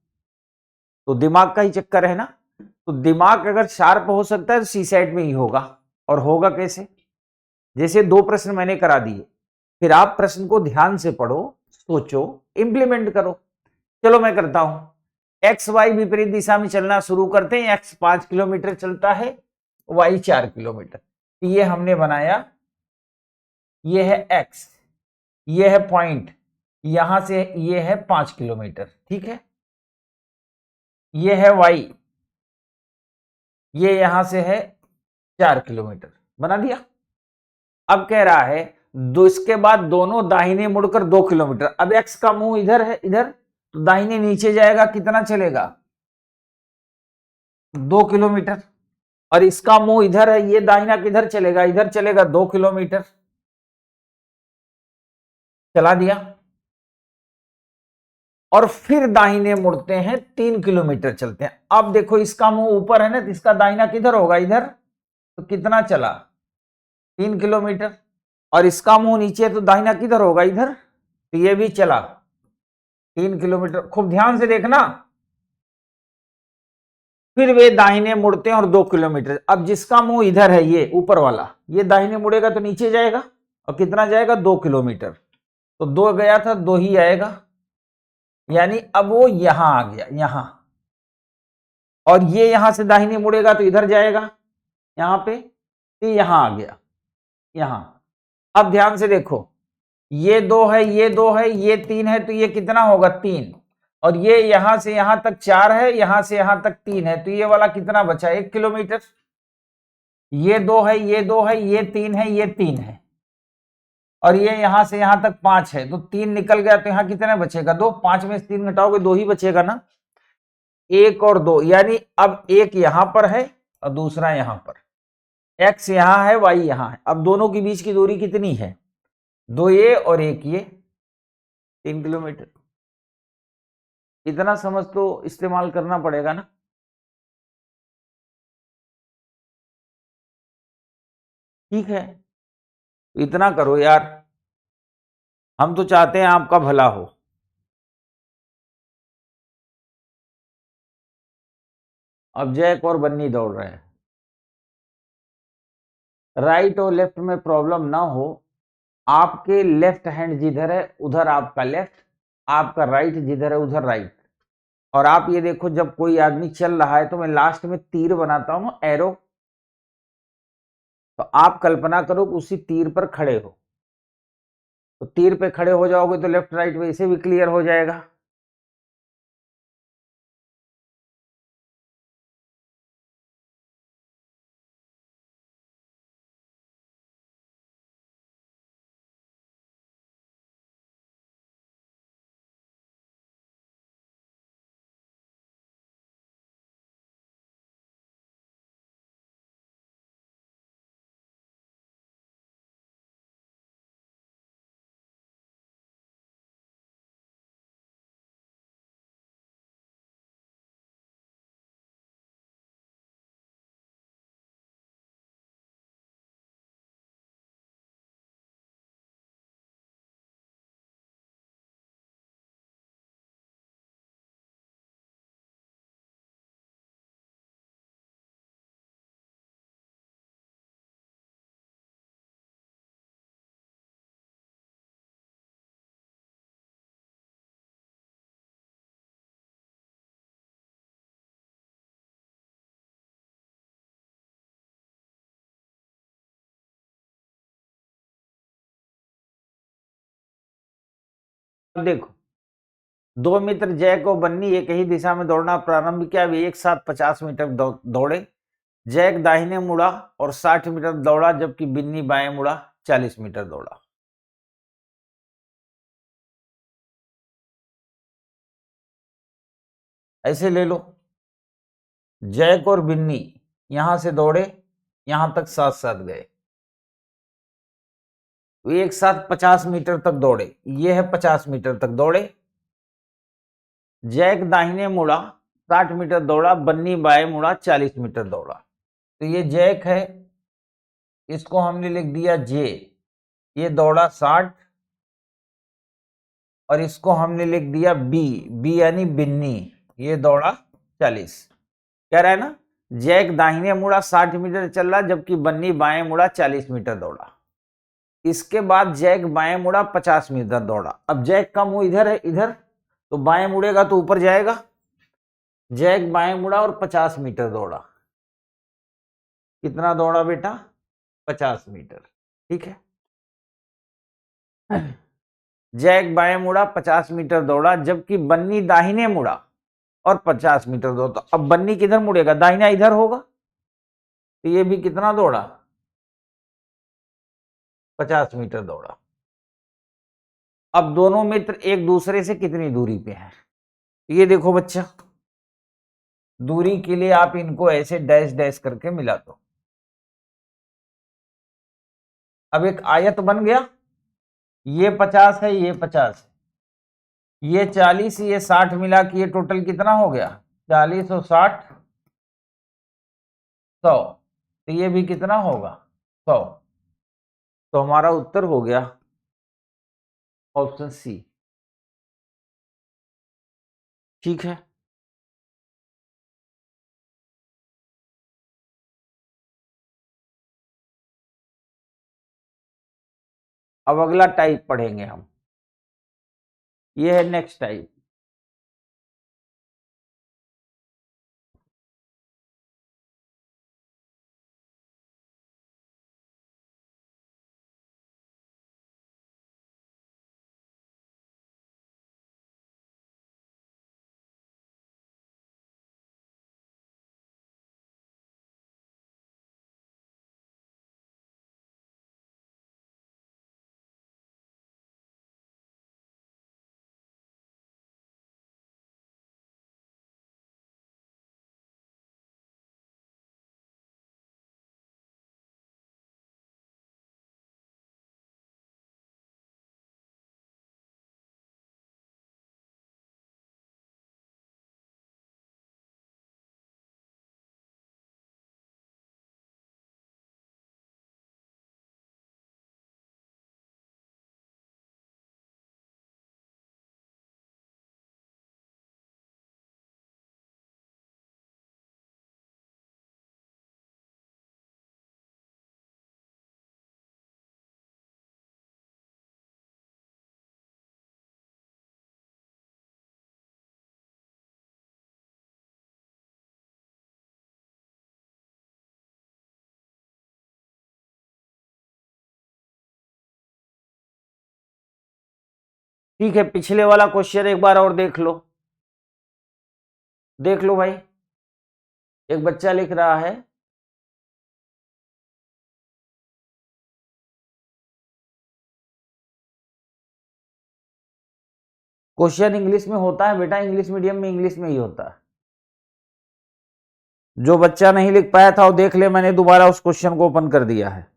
तो दिमाग का ही चक्कर है ना। तो दिमाग अगर शार्प हो सकता है तो सी सेट में ही होगा। और होगा कैसे? जैसे 2 प्रश्न मैंने करा दिए, फिर आप प्रश्न को ध्यान से पढ़ो, सोचो, इंप्लीमेंट करो। चलो मैं करता हूं। एक्स वाई विपरीत दिशा में चलना शुरू करते हैं। एक्स 5 किलोमीटर चलता है, वाई 4 किलोमीटर। ये हमने बनाया, ये है एक्स, ये है पॉइंट, यहां से ये है 5 किलोमीटर, ठीक है। ये है वाई, ये यहां से है 4 किलोमीटर, बना दिया। अब कह रहा है दो, इसके बाद दोनों दाहिने मुड़कर 2 किलोमीटर। अब एक्स का मुंह इधर है, इधर, तो दाहिने नीचे जाएगा, कितना चलेगा? 2 किलोमीटर। और इसका मुंह इधर है, ये दाहिना किधर चलेगा? इधर चलेगा, 2 किलोमीटर। चला दिया। और फिर दाहिने मुड़ते हैं, 3 किलोमीटर चलते हैं। अब देखो इसका मुंह ऊपर है ना, तो इसका दाहिना किधर होगा? इधर। तो कितना चला? 3 किलोमीटर। और इसका मुंह नीचे है तो दाहिना किधर होगा? इधर। तो ये भी चला 3 किलोमीटर। खूब ध्यान से देखना। फिर वे दाहिने मुड़ते हैं और 2 किलोमीटर। अब जिसका मुंह इधर है, ये ऊपर वाला, ये दाहिने मुड़ेगा तो नीचे जाएगा, और कितना जाएगा? 2 किलोमीटर। तो 2 गया था, 2 ही आएगा, यानी अब वो यहां आ गया, यहां। और ये यहां से दाहिने मुड़ेगा तो इधर जाएगा, यहां पे, तो यहां आ गया, यहां। अब ध्यान से देखो, ये 2 है, ये 2 है, ये 3 है, तो ये कितना होगा? 3। और ये यहां से यहां तक 4 है, यहां से यहां तक 3 है, तो ये वाला कितना बचा? 1 किलोमीटर। ये 2 है, ये 2 है, ये 3 है, ये 3 है, और ये यहां से यहां तक 5 है, तो 3 निकल गया, तो यहां कितना बचेगा? 2। 5 में से 3 घटाओगे, 2 ही बचेगा ना। 1 और 2, यानी अब एक यहां पर है और दूसरा यहां पर। एक्स यहां है, वाई यहां है। अब दोनों के बीच की दूरी कितनी है? 2 ये और 1 ये, 3 किलोमीटर। इतना समझ तो इस्तेमाल करना पड़ेगा ना। ठीक है, इतना करो यार, हम तो चाहते हैं आपका भला हो। अब जैक और बन्नी दौड़ रहे हैं। राइट और लेफ्ट में प्रॉब्लम ना हो। आपके लेफ्ट हैंड जिधर है उधर आपका लेफ्ट, आपका राइट जिधर है उधर राइट। और आप ये देखो, जब कोई आदमी चल रहा है तो मैं लास्ट में तीर बनाता हूं, एरो, तो आप कल्पना करो कि उसी तीर पर खड़े हो। तो तीर पे खड़े हो जाओगे तो लेफ्ट राइट वैसे भी क्लियर हो जाएगा। देखो, 2 मित्र जैक और बन्नी एक ही दिशा में दौड़ना प्रारंभ किया। वे एक साथ 50 मीटर दौड़े। जैक दाहिने मुड़ा और 60 मीटर दौड़ा, जबकि बिन्नी बाएं मुड़ा 40 मीटर दौड़ा। ऐसे ले लो, जैक और बिन्नी यहां से दौड़े, यहां तक साथ साथ गए। वे एक साथ 50 मीटर तक दौड़े, ये है 50 मीटर तक दौड़े। जैक दाहिने मुड़ा, 60 मीटर दौड़ा, बन्नी बाएं मुड़ा, 40 मीटर दौड़ा। तो ये जैक है, इसको हमने लिख दिया जे, ये दौड़ा 60, और इसको हमने लिख दिया बी, बी यानी बिन्नी, ये दौड़ा 40। कह रहा है ना, जैक दाहिने मुड़ा 60 मीटर चल रहा, जबकि बन्नी बाएं मुड़ा 40 मीटर दौड़ा। इसके बाद जैक बाएं मुड़ा 50 मीटर दौड़ा। अब जैक का मुंह इधर है, इधर, तो बाएं मुड़ेगा तो ऊपर जाएगा। जैक बाएं मुड़ा और 50 मीटर दौड़ा। कितना दौड़ा बेटा? 50 मीटर। ठीक है, जैक बाएं मुड़ा 50 मीटर दौड़ा, जबकि बन्नी दाहिने मुड़ा और 50 मीटर दौड़ा। अब बन्नी किधर मुड़ेगा? दाहिना इधर होगा, तो ये भी कितना दौड़ा? 50 मीटर दौड़ा। अब दोनों मित्र एक दूसरे से कितनी दूरी पे हैं? ये देखो बच्चा, दूरी के लिए आप इनको ऐसे डैश डैश करके मिला दो। अब एक आयत बन गया, ये 50 है, ये 50 है, ये 40, ये 60 मिला के ये टोटल कितना हो गया? 40 और 60 100। तो ये भी कितना होगा? 100। तो हमारा उत्तर हो गया ऑप्शन सी। ठीक है, अब अगला टाइप पढ़ेंगे हम, ये है नेक्स्ट टाइप। ठीक है, पिछले वाला क्वेश्चन एक बार और देख लो, देख लो भाई। एक बच्चा लिख रहा है, क्वेश्चन इंग्लिश में होता है बेटा, इंग्लिश मीडियम में इंग्लिश में ही होता है। जो बच्चा नहीं लिख पाया था वो देख ले, मैंने दोबारा उस क्वेश्चन को ओपन कर दिया है।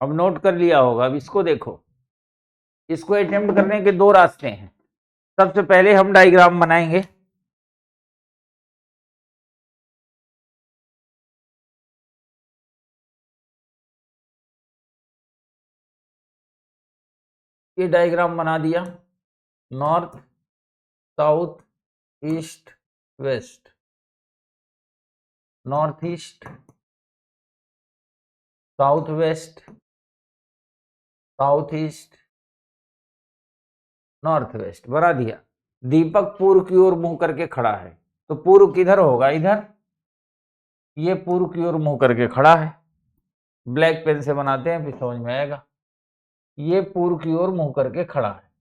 अब नोट कर लिया होगा। अब इसको देखो, इसको अटेम्प्ट करने के दो रास्ते हैं। सबसे पहले हम डायग्राम बनाएंगे। ये डायग्राम बना दिया, north south east west, north east south west, south east north west बना दिया। दीपक पूर्व की ओर मुंह करके खड़ा है, तो पूर्व किधर होगा? इधर। ये पूर्व की ओर मुंह करके खड़ा है, ब्लैक पेन से बनाते हैं फिर समझ में आएगा। ये पूर्व की ओर मुंह करके खड़ा है,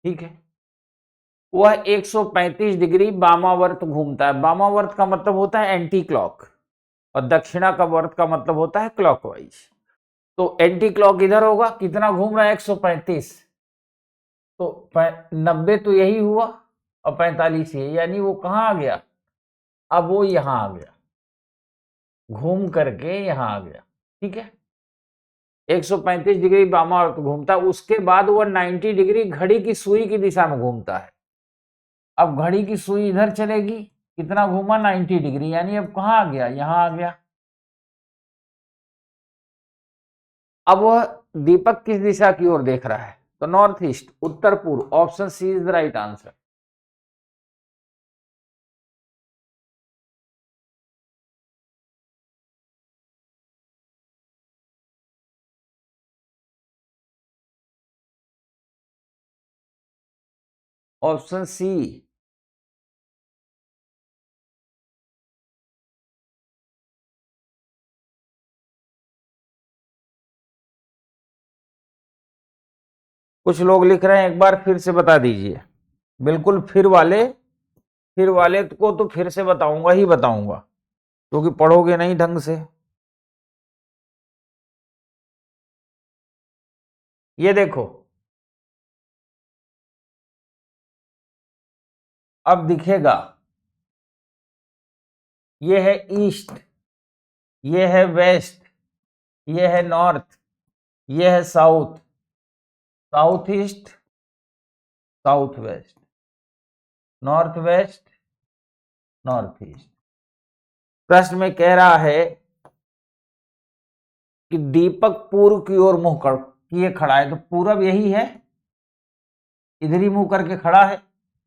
ठीक है। वह 135 डिग्री वामावर्त घूमता है। वामावर्त का मतलब होता है एंटी क्लॉक, और दक्षिणा का वर्त का मतलब होता है क्लॉकवाइज। तो एंटी क्लॉक इधर होगा, कितना घूम रहा है? 135। तो 90 तो यही हुआ और 45 ये, यानी वो कहाँ आ गया? अब वो यहां आ गया, घूम करके यहां आ गया, ठीक है। 135 डिग्री वामावर्त घूमता है, उसके बाद वो 90 डिग्री घड़ी की सुई की दिशा में घूमता है। अब घड़ी की सुई इधर चलेगी, कितना घूमा? 90 डिग्री, यानी अब कहाँ आ गया? यहां आ गया। अब वह दीपक किस दिशा की ओर देख रहा है? तो नॉर्थ ईस्ट, उत्तर पूर्व। Option C is the right answer. Option C. कुछ लोग लिख रहे हैं, एक बार फिर से बता दीजिए। बिल्कुल फिर वाले को तो फिर से बताऊंगा ही बताऊंगा, क्योंकि पढ़ोगे नहीं ढंग से। ये देखो, अब दिखेगा। ये है ईस्ट, ये है वेस्ट, ये है नॉर्थ, ये है south, south east south west, north west north east. प्रश्न में कह रहा है कि दीपक पूर्व की ओर मुंह कर किए खड़ा है, तो पूरब यही है, इधर ही मुंह करके खड़ा है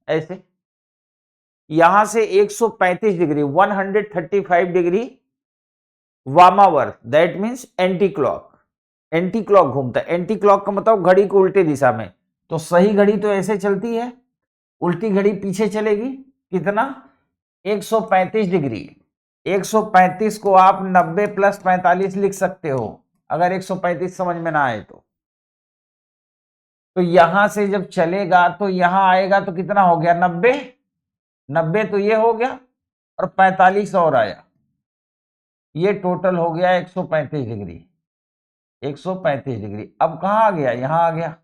ऐसे। यहां से 135 डिग्री 135 डिग्री वामावर्त, that means anti clock. Anti clock घूमता है। एंटी क्लॉक का मतलब घड़ी को उल्टे दिशा में। तो सही घड़ी तो ऐसे चलती है, उल्टी घड़ी पीछे चलेगी। कितना? 135 डिग्री। 135 को आप 90 प्लस 45 लिख सकते हो, अगर 135 समझ में ना आए तो यहां से जब चलेगा तो यहां आएगा तो कितना हो गया? 90। 90 तो ये हो गया, और 45 और आया, ये टोटल हो गया 135 डिग्री। 135 डिग्री। अब कहां आ गया? यहां आ गया।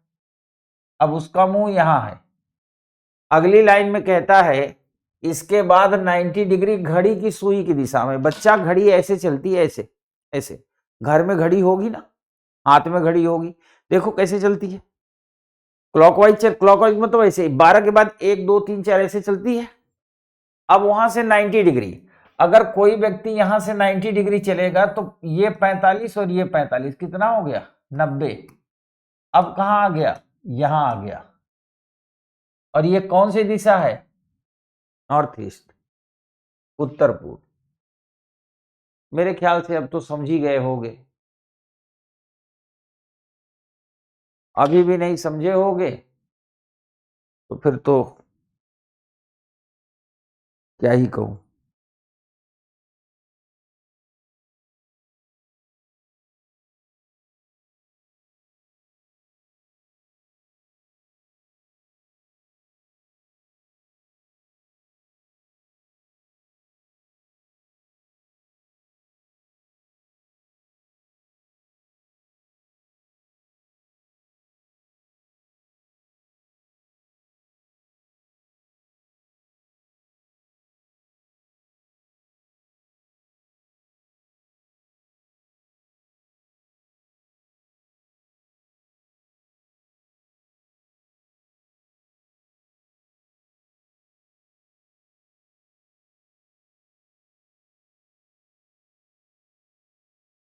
अब उसका मुंह यहां है। अगली लाइन में कहता है इसके बाद 90 डिग्री घड़ी की सुई की दिशा में। बच्चा, घड़ी ऐसे चलती है, ऐसे ऐसे। घर में घड़ी होगी ना, हाथ में घड़ी होगी, देखो कैसे चलती है। क्लॉकवाइज चल, क्लॉकवाइज मतलब ऐसे 12 के बाद 1 2 3 4 ऐसे चलती है। अब वहां से 90 डिग्री, अगर कोई व्यक्ति यहां से 90 डिग्री चलेगा तो ये 45 और ये 45 कितना हो गया? 90। अब कहां आ गया? यहां आ गया। और ये कौन सी दिशा है? नॉर्थ ईस्ट, उत्तर पूर्व। मेरे ख्याल से अब तो समझ ही गए होगे। अभी भी नहीं समझे होगे तो फिर तो क्या ही कहूं।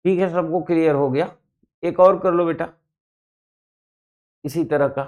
ठीक है, सबको क्लियर हो गया। एक और कर लो बेटा इसी तरह का।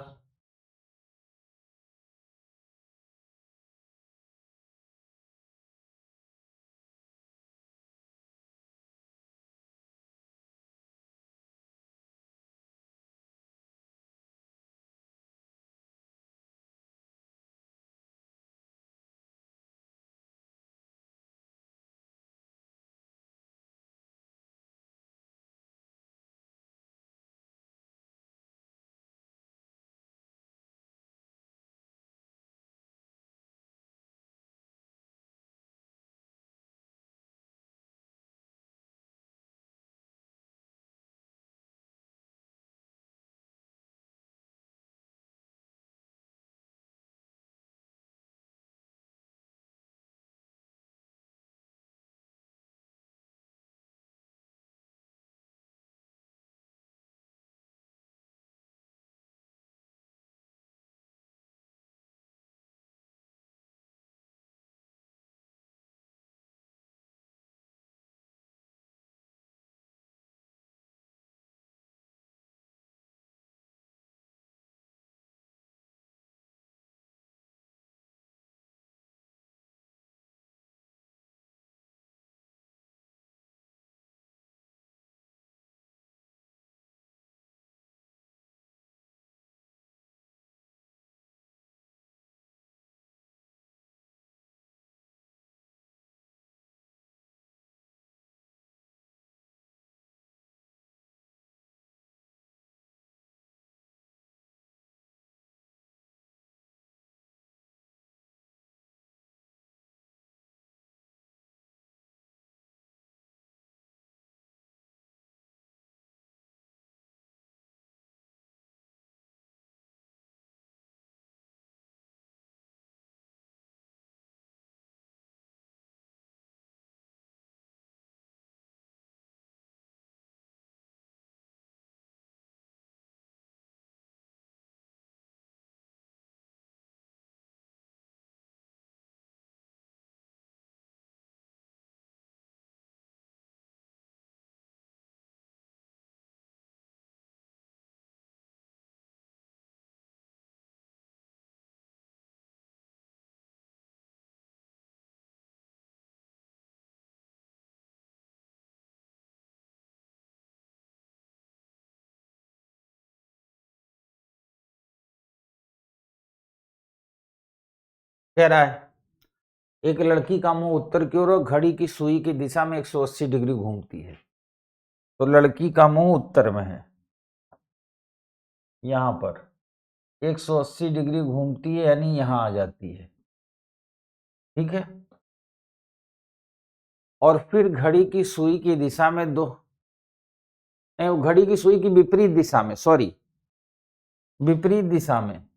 कह रहा है एक लड़की का मुंह उत्तर की ओर और घड़ी की सुई की दिशा में 180 डिग्री घूमती है। तो लड़की का मुंह उत्तर में है, यहां पर 180 डिग्री घूमती है यानी यहां आ जाती है। ठीक है, और फिर घड़ी की सुई की दिशा में दो, नहीं, घड़ी की सुई की विपरीत दिशा में, सॉरी, विपरीत दिशा में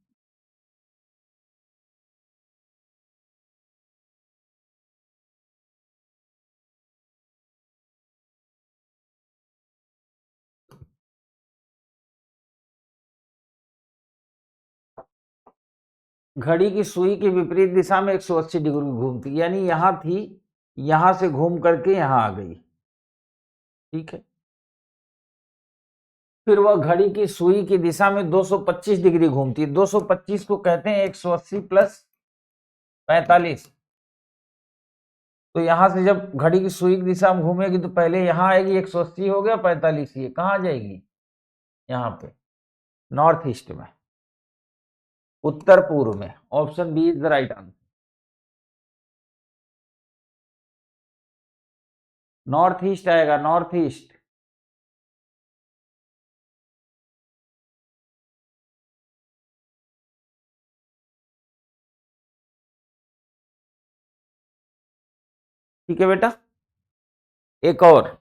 घड़ी की सुई की विपरीत दिशा में 180 डिग्री घूमती, यानी यहां थी, यहां से घूम करके यहां आ गई। ठीक है, फिर वह घड़ी की सुई की दिशा में 225 डिग्री घूमती है। 225 को कहते हैं 180 प्लस 45। तो यहां से जब घड़ी की सुई की दिशा में घूमेगी तो पहले यहां आएगी, 180 हो गया, 45 ये कहां जाएगी, यहां पे नॉर्थ ईस्ट में, उत्तर पूर्व में। Option B is the right answer. North east आएगा, नॉर्थ ईस्ट। ठीक है बेटा, एक और।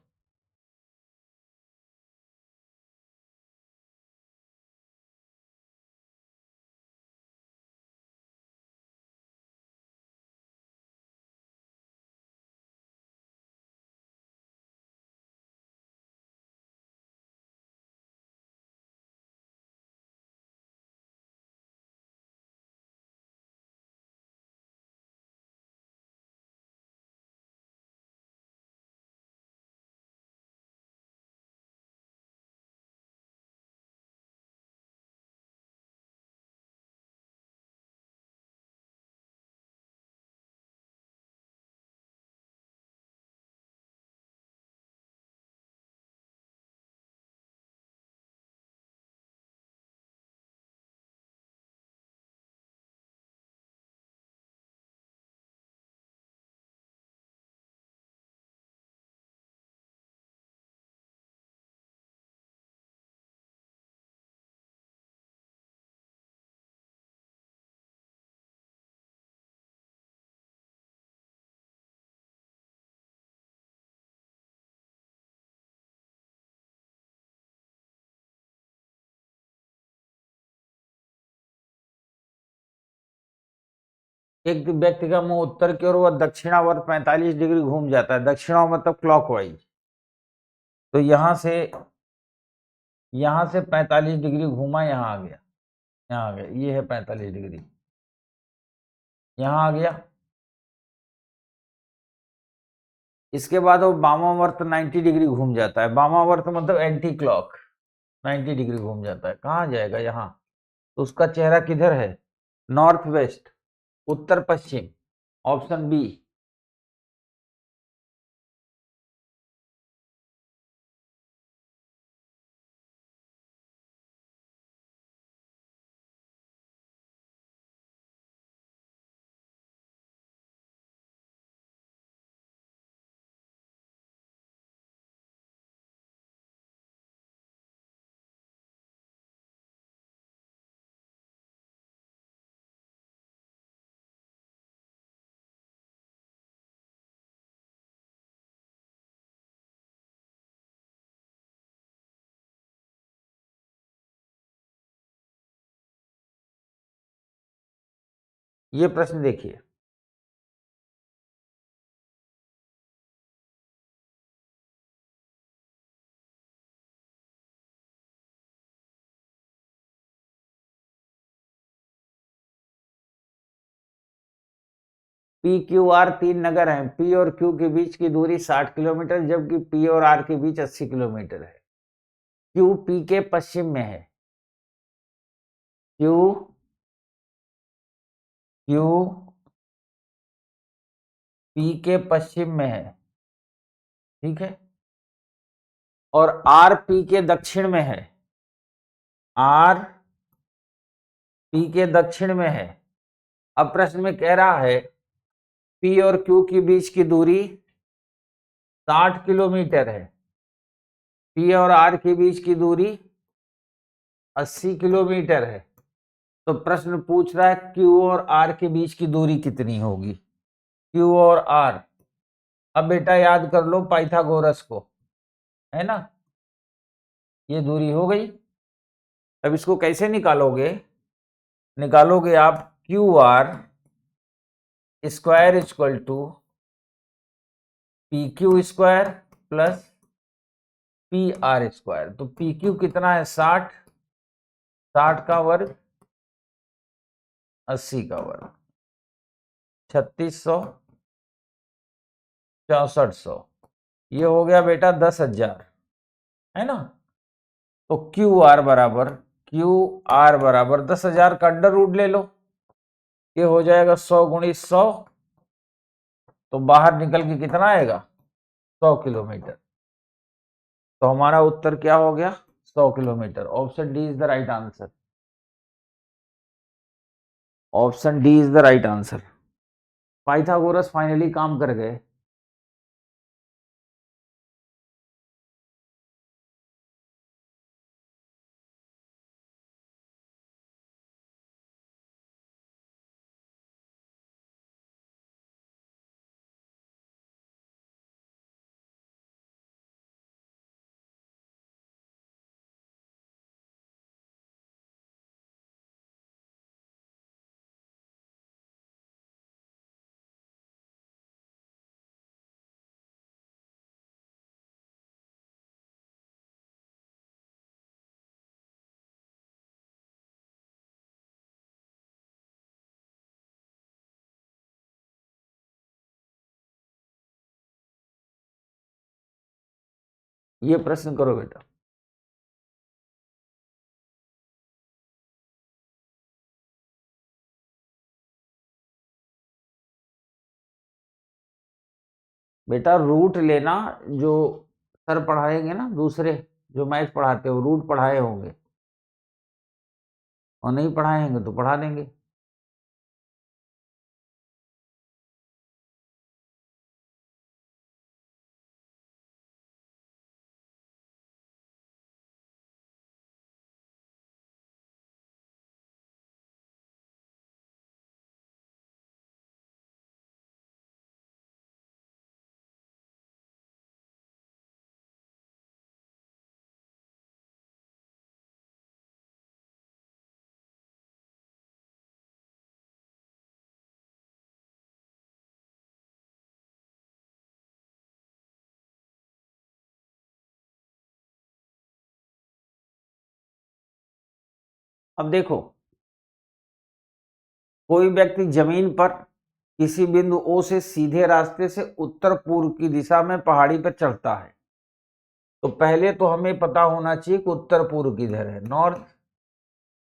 एक व्यक्ति का मुंह उत्तर की ओर, वह दक्षिणावर्त 45 डिग्री घूम जाता है। दक्षिणा मतलब क्लॉकवाइज। तो यहां से 45 डिग्री घूमा, यहां आ गया, यहां आ गया, ये है 45 डिग्री, यहां आ गया। इसके बाद वो वामावर्त 90 डिग्री घूम जाता है। वामावर्त मतलब एंटी क्लॉक, 90 डिग्री घूम जाता है। कहाँ जाएगा? यहाँ। तो उसका चेहरा किधर है? नॉर्थ वेस्ट, उत्तर पश्चिम, ऑप्शन बी। ये प्रश्न देखिए, पी क्यू आर तीन नगर हैं। पी और क्यू के बीच की दूरी 60 किलोमीटर, जबकि पी और आर के बीच 80 किलोमीटर है। क्यू पी के पश्चिम में है। क्यू क्यू पी के पश्चिम में है, ठीक है। और आर पी के दक्षिण में है। आर पी के दक्षिण में है। अब प्रश्न में कह रहा है पी और क्यू के बीच की दूरी 60 किलोमीटर है, पी और आर के बीच की दूरी 80 किलोमीटर है। तो प्रश्न पूछ रहा है क्यू और आर के बीच की दूरी कितनी होगी? क्यू और आर। अब बेटा याद कर लो पाइथागोरस को, है ना। ये दूरी हो गई। अब इसको कैसे निकालोगे? निकालोगे आप Q R square equal to P Q square plus P R square. तो पी क्यू कितना है? 60, 60 का वर्ग 80 का वर्ग, 3600, 6400। ये हो गया बेटा 10,000, है ना। तो क्यू आर बराबर 10,000 का अंडर रूट ले लो। ये हो जाएगा 100 गुणित 100, तो बाहर निकल के कितना आएगा? 100 किलोमीटर। तो हमारा उत्तर क्या हो गया? 100 kilometre. Option D is the right answer. Option D is the right answer. Pythagoras finally काम कर गए। ये प्रश्न करो बेटा। बेटा रूट लेना, जो सर पढ़ाएंगे ना, दूसरे जो मैथ पढ़ाते हो, रूट पढ़ाए होंगे, और नहीं पढ़ाएंगे तो पढ़ा देंगे। अब देखो, कोई व्यक्ति जमीन पर किसी बिंदु ओ से सीधे रास्ते से उत्तर पूर्व की दिशा में पहाड़ी पर चढ़ता है, तो पहले तो हमें पता होना चाहिए कि उत्तर पूर्व किधर है। नॉर्थ,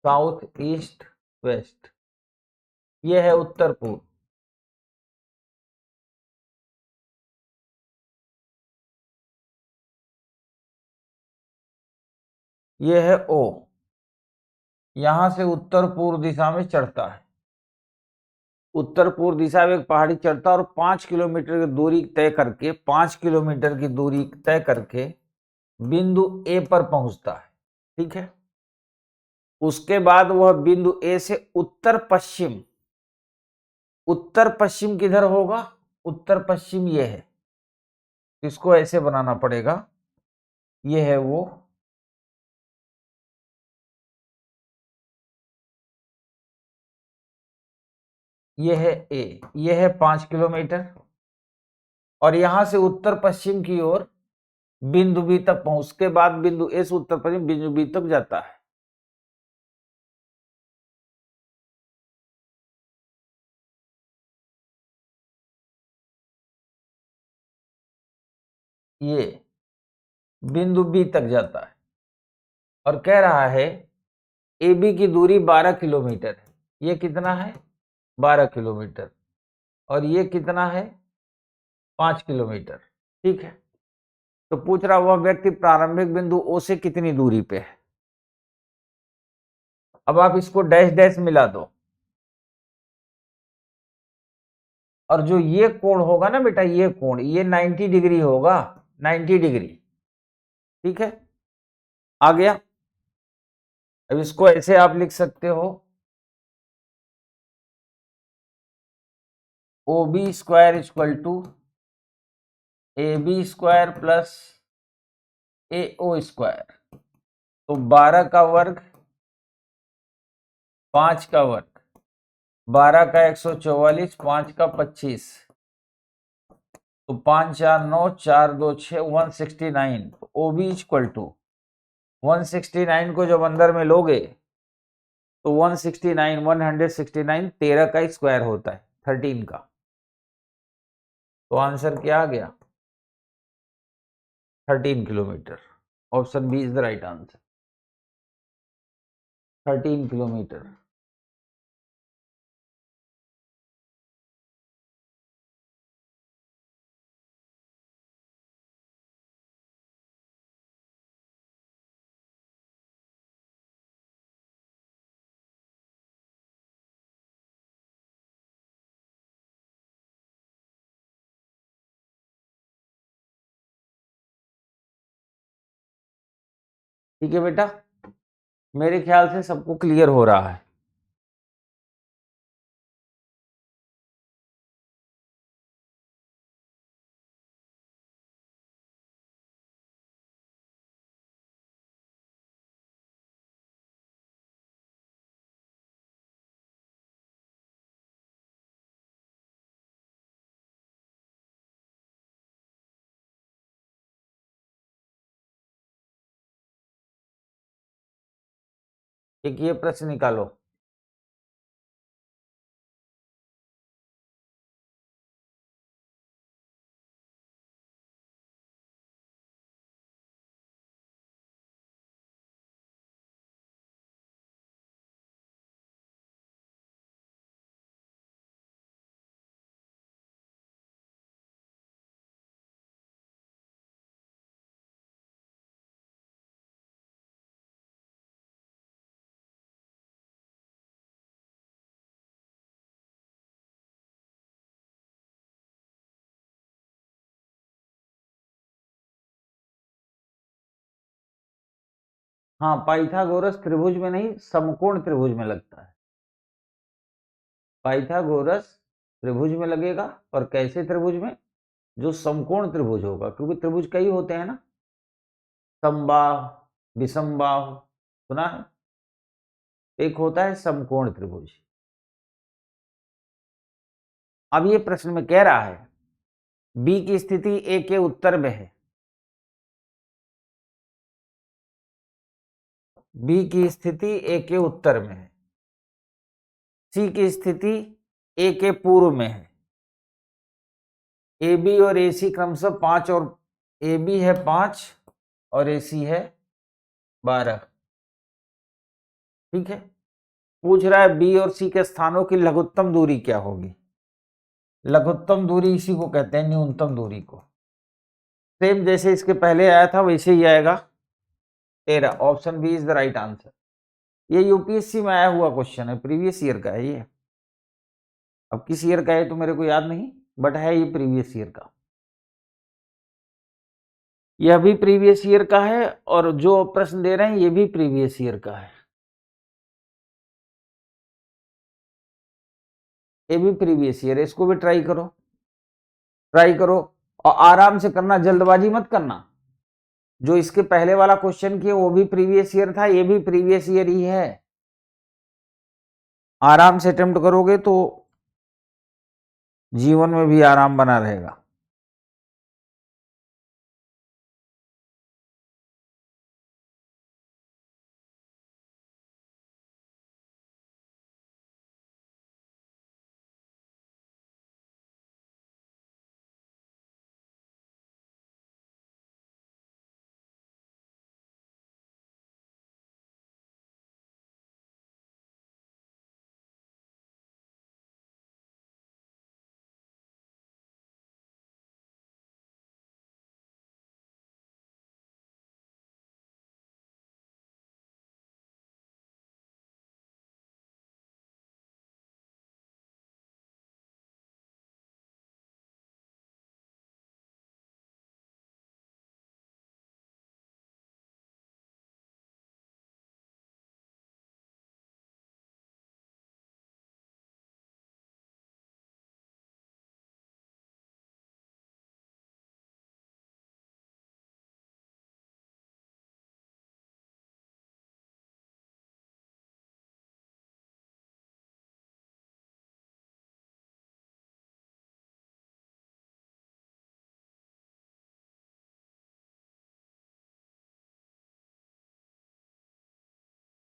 साउथ, ईस्ट, वेस्ट, ये है उत्तर पूर्व। ये है ओ, यहां से उत्तर पूर्व दिशा में चढ़ता है। उत्तर पूर्व दिशा में एक पहाड़ी चढ़ता है और 5 किलोमीटर की दूरी तय करके, 5 किलोमीटर की दूरी तय करके बिंदु ए पर पहुंचता है। ठीक है, उसके बाद वह बिंदु ए से उत्तर पश्चिम, उत्तर पश्चिम किधर होगा, उत्तर पश्चिम ये है, इसको ऐसे बनाना पड़ेगा, ये है वो, ये है ए, ये है 5 किलोमीटर, और यहां से उत्तर पश्चिम की ओर बिंदु बी तक पहुंच के बाद बिंदु ए से उत्तर पश्चिम बिंदु बी तक जाता है। ये बिंदु बी तक जाता है और कह रहा है ए बी की दूरी 12 किलोमीटर है। ये कितना है, 12 किलोमीटर, और ये कितना है, 5 किलोमीटर। ठीक है, तो पूछ रहा वह व्यक्ति प्रारंभिक बिंदु ओ से कितनी दूरी पे है। अब आप इसको डैश डैश मिला दो, और जो ये कोण होगा ना बेटा, ये कोण, ये 90 डिग्री होगा, 90 डिग्री। ठीक है, आ गया। अब इसको ऐसे आप लिख सकते हो, O B square equal to A B square plus A O square. तो 12 का वर्ग, 5 का वर्ग, 12 का 144, 5 का 25, तो 5 4 9, 4 2 6, 169। ओ बी इक्वल टू 169 को जब अंदर में लोगे तो 169, 169 13 का स्क्वायर होता है, 13 का। तो आंसर क्या आ गया, 13 kilometre. Option B is the right answer, 13 kilometre. ठीक है बेटा, मेरे ख्याल से सबको क्लियर हो रहा है। एक ये प्रश्न निकालो, हाँ, पाइथागोरस त्रिभुज में नहीं, समकोण त्रिभुज में लगता है। पाइथागोरस त्रिभुज में लगेगा, और कैसे त्रिभुज में, जो समकोण त्रिभुज होगा, क्योंकि त्रिभुज कई होते हैं ना, समबाहु, विषमबाहु, सुना है, एक होता है समकोण त्रिभुज। अब ये प्रश्न में कह रहा है बी की स्थिति ए के उत्तर में है, बी की स्थिति ए के उत्तर में है, सी की स्थिति ए के पूर्व में है, ए बी और ए सी क्रमशः 5 और ए बी है 5 और ए सी है 12। ठीक है, पूछ रहा है बी और सी के स्थानों की लघुत्तम दूरी क्या होगी। लघुत्तम दूरी इसी को कहते हैं न्यूनतम दूरी को। सेम जैसे इसके पहले आया था वैसे ही आएगा 13। Option B is the right answer. ये यूपीएससी में आया हुआ क्वेश्चन है, प्रीवियस ईयर का है ये। अब किस ईयर का है तो मेरे को याद नहीं, बट है ये प्रीवियस ईयर का। यह भी प्रीवियस ईयर का है और जो प्रश्न दे रहे हैं ये भी प्रीवियस ईयर का है, ये भी प्रीवियस ईयर है। इसको भी ट्राई करो, ट्राई करो और आराम से करना, जल्दबाजी मत करना। जो इसके पहले वाला क्वेश्चन किया वो भी प्रीवियस ईयर था, ये भी प्रीवियस ईयर ही है। आराम से अटेम्प्ट करोगे तो जीवन में भी आराम बना रहेगा।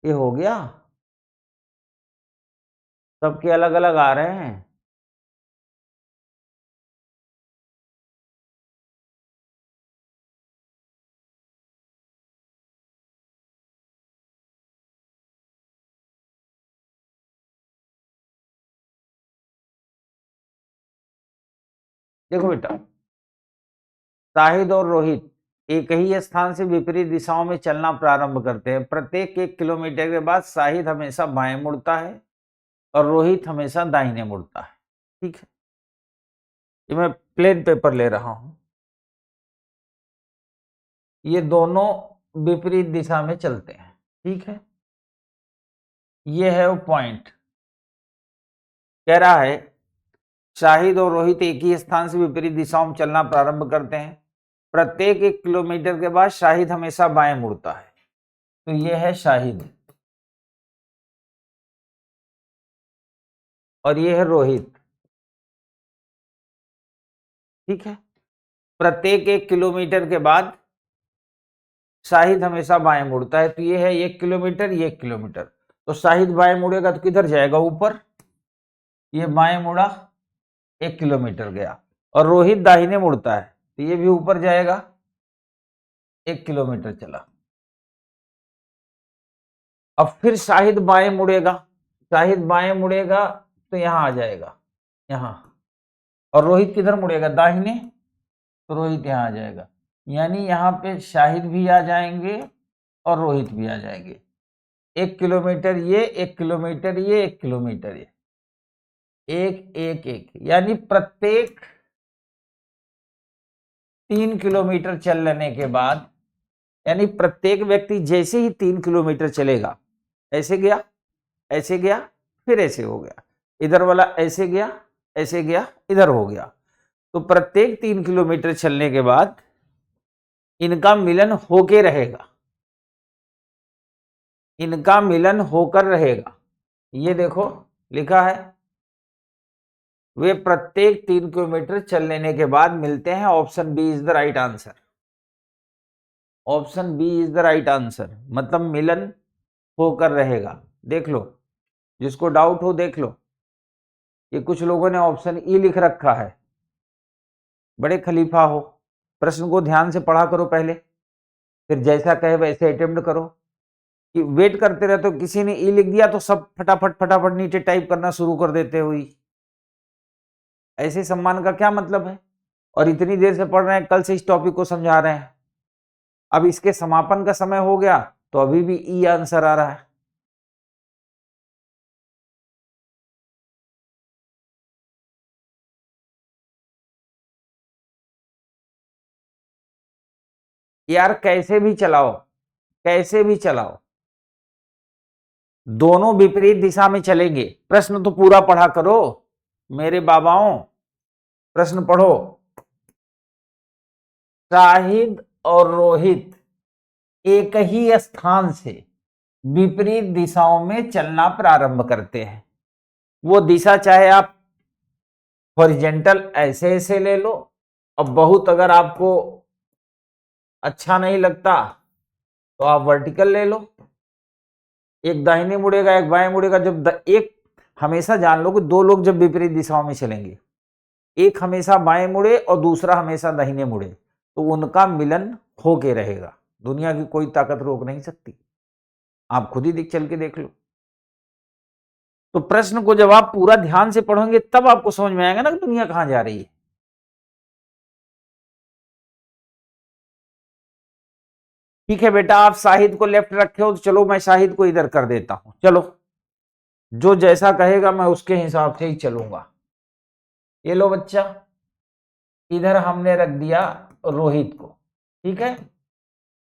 ये हो गया, सबके अलग अलग आ रहे हैं। देखो बेटा, शाहिद और रोहित एक ही स्थान से विपरीत दिशाओं में चलना प्रारंभ करते हैं। प्रत्येक 1 किलोमीटर के बाद शाहिद हमेशा बाएं मुड़ता है और रोहित हमेशा दाहिने मुड़ता है। ठीक है, ये मैं प्लेन पेपर ले रहा हूं। ये दोनों विपरीत दिशा में चलते हैं। ठीक है, ये है वो पॉइंट। कह रहा है शाहिद और रोहित एक ही स्थान से विपरीत दिशाओं में चलना प्रारंभ करते हैं। प्रत्येक 1 किलोमीटर के बाद शाहिद हमेशा बाएं मुड़ता है। तो ये है शाहिद और ये है रोहित। ठीक है, प्रत्येक 1 किलोमीटर के बाद शाहिद हमेशा बाएं मुड़ता है। तो ये है 1 किलोमीटर, ये 1 किलोमीटर। तो शाहिद बाएं मुड़ेगा तो किधर जाएगा, ऊपर। ये बाएं मुड़ा, 1 किलोमीटर गया। और रोहित दाहिने मुड़ता है तो ये भी ऊपर जाएगा, 1 किलोमीटर चला। अब फिर शाहिद बाएं मुड़ेगा, शाहिद बाएं मुड़ेगा तो यहां आ जाएगा, यहां। और रोहित किधर मुड़ेगा, दाहिने, तो रोहित यहां आ जाएगा। यानी यहां पे शाहिद भी आ जाएंगे और रोहित भी आ जाएंगे। 1 किलोमीटर ये, 1 किलोमीटर ये, 1 किलोमीटर ये, एक एक एक। यानी प्रत्येक 3 किलोमीटर चल लेने के बाद, यानी प्रत्येक व्यक्ति जैसे ही 3 किलोमीटर चलेगा, ऐसे गया, ऐसे गया, फिर ऐसे हो गया, इधर वाला ऐसे गया, ऐसे गया, इधर हो गया। तो प्रत्येक 3 किलोमीटर चलने के बाद इनका मिलन होके रहेगा, इनका मिलन होकर रहेगा। ये देखो लिखा है, वे प्रत्येक 3 किलोमीटर चल लेने के बाद मिलते हैं। Option B is the right answer. Option B is the right answer, मतलब मिलन होकर रहेगा। देख लो, जिसको डाउट हो देख लो। ये कुछ लोगों ने ऑप्शन ई लिख रखा है, बड़े खलीफा हो। प्रश्न को ध्यान से पढ़ा करो पहले, फिर जैसा कहे वैसे अटेम्प्ट करो। कि वेट करते रहते हो, किसी ने ई लिख दिया तो सब फटाफट फटाफट नीचे टाइप करना शुरू कर देते हुई। ऐसे सम्मान का क्या मतलब है? और इतनी देर से पढ़ रहे हैं, कल से इस टॉपिक को समझा रहे हैं, अब इसके समापन का समय हो गया तो अभी भी ई आंसर आ रहा है। यार कैसे भी चलाओ, कैसे भी चलाओ, दोनों विपरीत दिशा में चलेंगे। प्रश्न तो पूरा पढ़ा करो मेरे बाबाओं, प्रश्न पढ़ो। शाहिद और रोहित एक ही स्थान से विपरीत दिशाओं में चलना प्रारंभ करते हैं। वो दिशा चाहे आप हॉरिजेंटल ऐसे ऐसे ले लो, और बहुत अगर आपको अच्छा नहीं लगता तो आप वर्टिकल ले लो। एक दाहिने मुड़ेगा, एक बाएं मुड़ेगा। एक हमेशा जान लो कि दो लोग जब विपरीत दिशाओं में चलेंगे, एक हमेशा बाएं मुड़े और दूसरा हमेशा दाहिने मुड़े, तो उनका मिलन होके रहेगा। दुनिया की कोई ताकत रोक नहीं सकती, आप खुद ही चल के देख लो। तो प्रश्न को जब आप पूरा ध्यान से पढ़ोगे तब आपको समझ में आएगा ना कि दुनिया कहां जा रही है। ठीक है बेटा, आप शाहिद को लेफ्ट रखे हो तो चलो मैं शाहिद को इधर कर देता हूं। चलो, जो जैसा कहेगा मैं उसके हिसाब से ही चलूंगा। ये लो बच्चा, इधर हमने रख दिया रोहित को। ठीक है,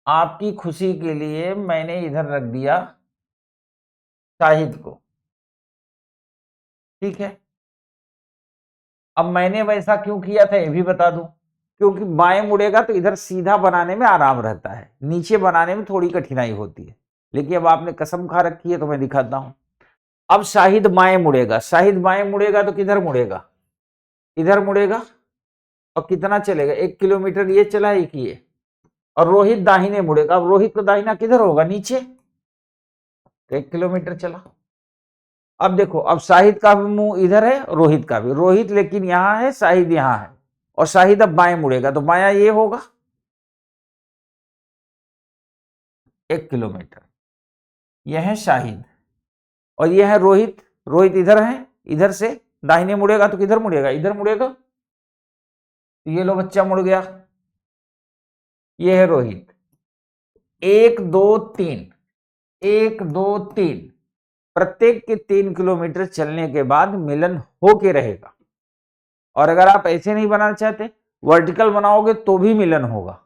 आपकी खुशी के लिए मैंने इधर रख दिया शाहिद को। ठीक है, अब मैंने वैसा क्यों किया था ये भी बता दूं। क्योंकि बाएं मुड़ेगा तो इधर सीधा बनाने में आराम रहता है, नीचे बनाने में थोड़ी कठिनाई होती है। लेकिन अब आपने कसम खा रखी है तो मैं दिखाता हूं। अब शाहिद बाएं मुड़ेगा, शाहिद बाएं मुड़ेगा तो किधर मुड़ेगा? इधर मुड़ेगा। और कितना चलेगा? 1 किलोमीटर ये चला, एक ये। और रोहित दाहिने मुड़ेगा, अब रोहित का दाहिना किधर होगा? नीचे। तो 1 किलोमीटर चला। अब देखो, अब शाहिद का भी मुंह इधर है, रोहित का भी। रोहित लेकिन यहां है, शाहिद यहां है, और शाहिद अब बाएं मुड़ेगा तो बायां ये होगा 1 किलोमीटर। यह है शाहिद और यह है रोहित। रोहित इधर है, इधर से दाहिने मुड़ेगा तो किधर मुड़ेगा? इधर मुड़ेगा। तो ये लो बच्चा मुड़ गया। ये है रोहित। 1 2 3, 1 2 3, प्रत्येक के 3 किलोमीटर चलने के बाद मिलन होके रहेगा। और अगर आप ऐसे नहीं बनाना चाहते, वर्टिकल बनाओगे तो भी मिलन होगा।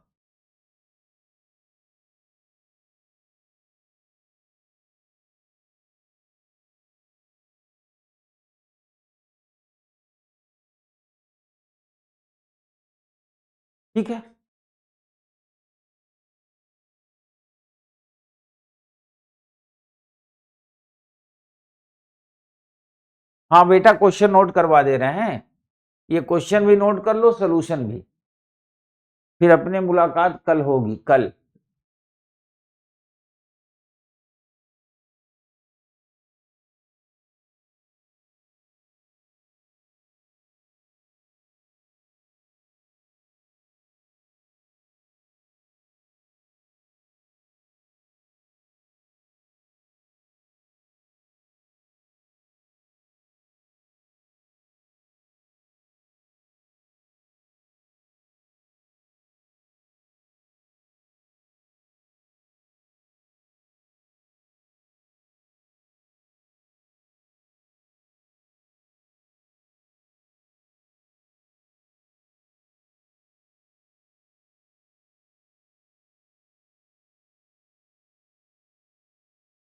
ठीक है, हाँ बेटा, क्वेश्चन नोट करवा दे रहे हैं। ये क्वेश्चन भी नोट कर लो, सोल्यूशन भी। फिर अपने मुलाकात कल होगी, कल।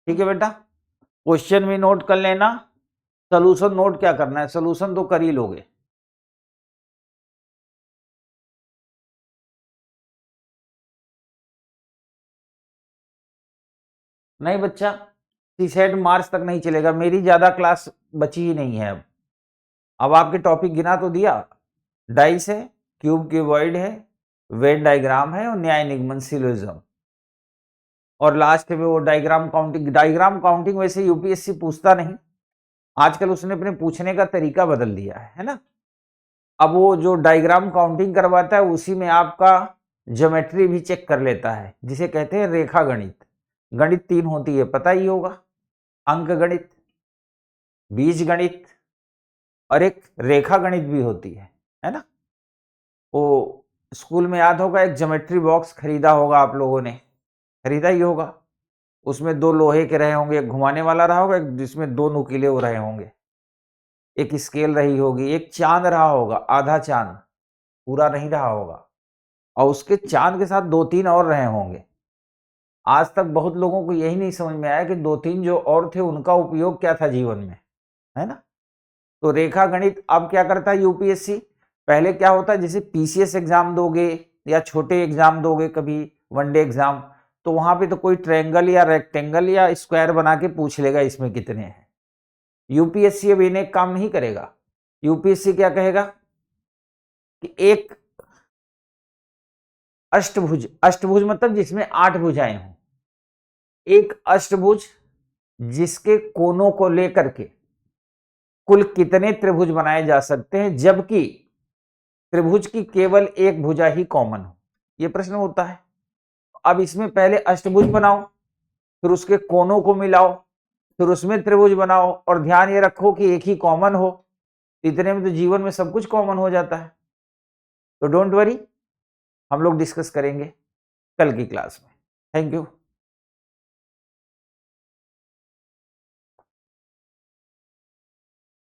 ठीक है बेटा, क्वेश्चन भी नोट कर लेना। सोल्यूशन नोट क्या करना है, सोल्यूशन तो कर ही लोगे। नहीं बच्चा, सी सेट मार्च तक नहीं चलेगा, मेरी ज्यादा क्लास बची ही नहीं है। अब आपके टॉपिक गिना तो दिया, डाइस है, क्यूब क्यूबॉइड है, वेन डायग्राम है और न्याय निगमन सिलोजिज्म। और लास्ट में वो डायग्राम काउंटिंग वैसे यूपीएससी पूछता नहीं, आजकल उसने अपने पूछने का तरीका बदल दिया है ना। अब वो जो डायग्राम काउंटिंग करवाता है उसी में आपका ज्योमेट्री भी चेक कर लेता है, जिसे कहते हैं रेखा गणित। गणित 3 होती है, पता ही होगा, अंक गणित, बीज गणित और एक रेखा गणित भी होती है ना। वो स्कूल में याद होगा, एक ज्योमेट्री बॉक्स खरीदा होगा आप लोगों ने, खरीदा ही होगा। उसमें 2 लोहे के रहे होंगे, एक घुमाने वाला रहा होगा, एक जिसमें 2 नुकीले वो रहे होंगे, एक स्केल रही होगी, एक चांद रहा होगा, आधा चांद, पूरा नहीं रहा होगा, और उसके चांद के साथ 2-3 और रहे होंगे। आज तक बहुत लोगों को यही नहीं समझ में आया कि 2-3 जो और थे उनका उपयोग क्या था जीवन में, है ना। तो रेखा गणित अब क्या करता है यूपीएससी, पहले क्या होता है, जैसे पीसीएस एग्जाम दोगे या छोटे एग्जाम दोगे कभी, वनडे एग्जाम, तो वहां पे तो कोई ट्रायंगल या रेक्टेंगल या स्क्वायर बना के पूछ लेगा इसमें कितने हैं। यूपीएससी अब इन्हें काम नहीं करेगा। यूपीएससी क्या कहेगा कि एक अष्टभुज, अष्टभुज मतलब जिसमें 8 भुजाएं हों, एक अष्टभुज जिसके कोनों को लेकर के कुल कितने त्रिभुज बनाए जा सकते हैं, जबकि त्रिभुज की केवल एक भुजा ही कॉमन हो, यह प्रश्न होता है। अब इसमें पहले अष्टभुज बनाओ, फिर उसके कोनों को मिलाओ, फिर उसमें त्रिभुज बनाओ, और ध्यान ये रखो कि एक ही कॉमन हो। इतने में तो जीवन में सब कुछ कॉमन हो जाता है। तो डोंट वरी, हम लोग डिस्कस करेंगे कल की क्लास में। Thank you.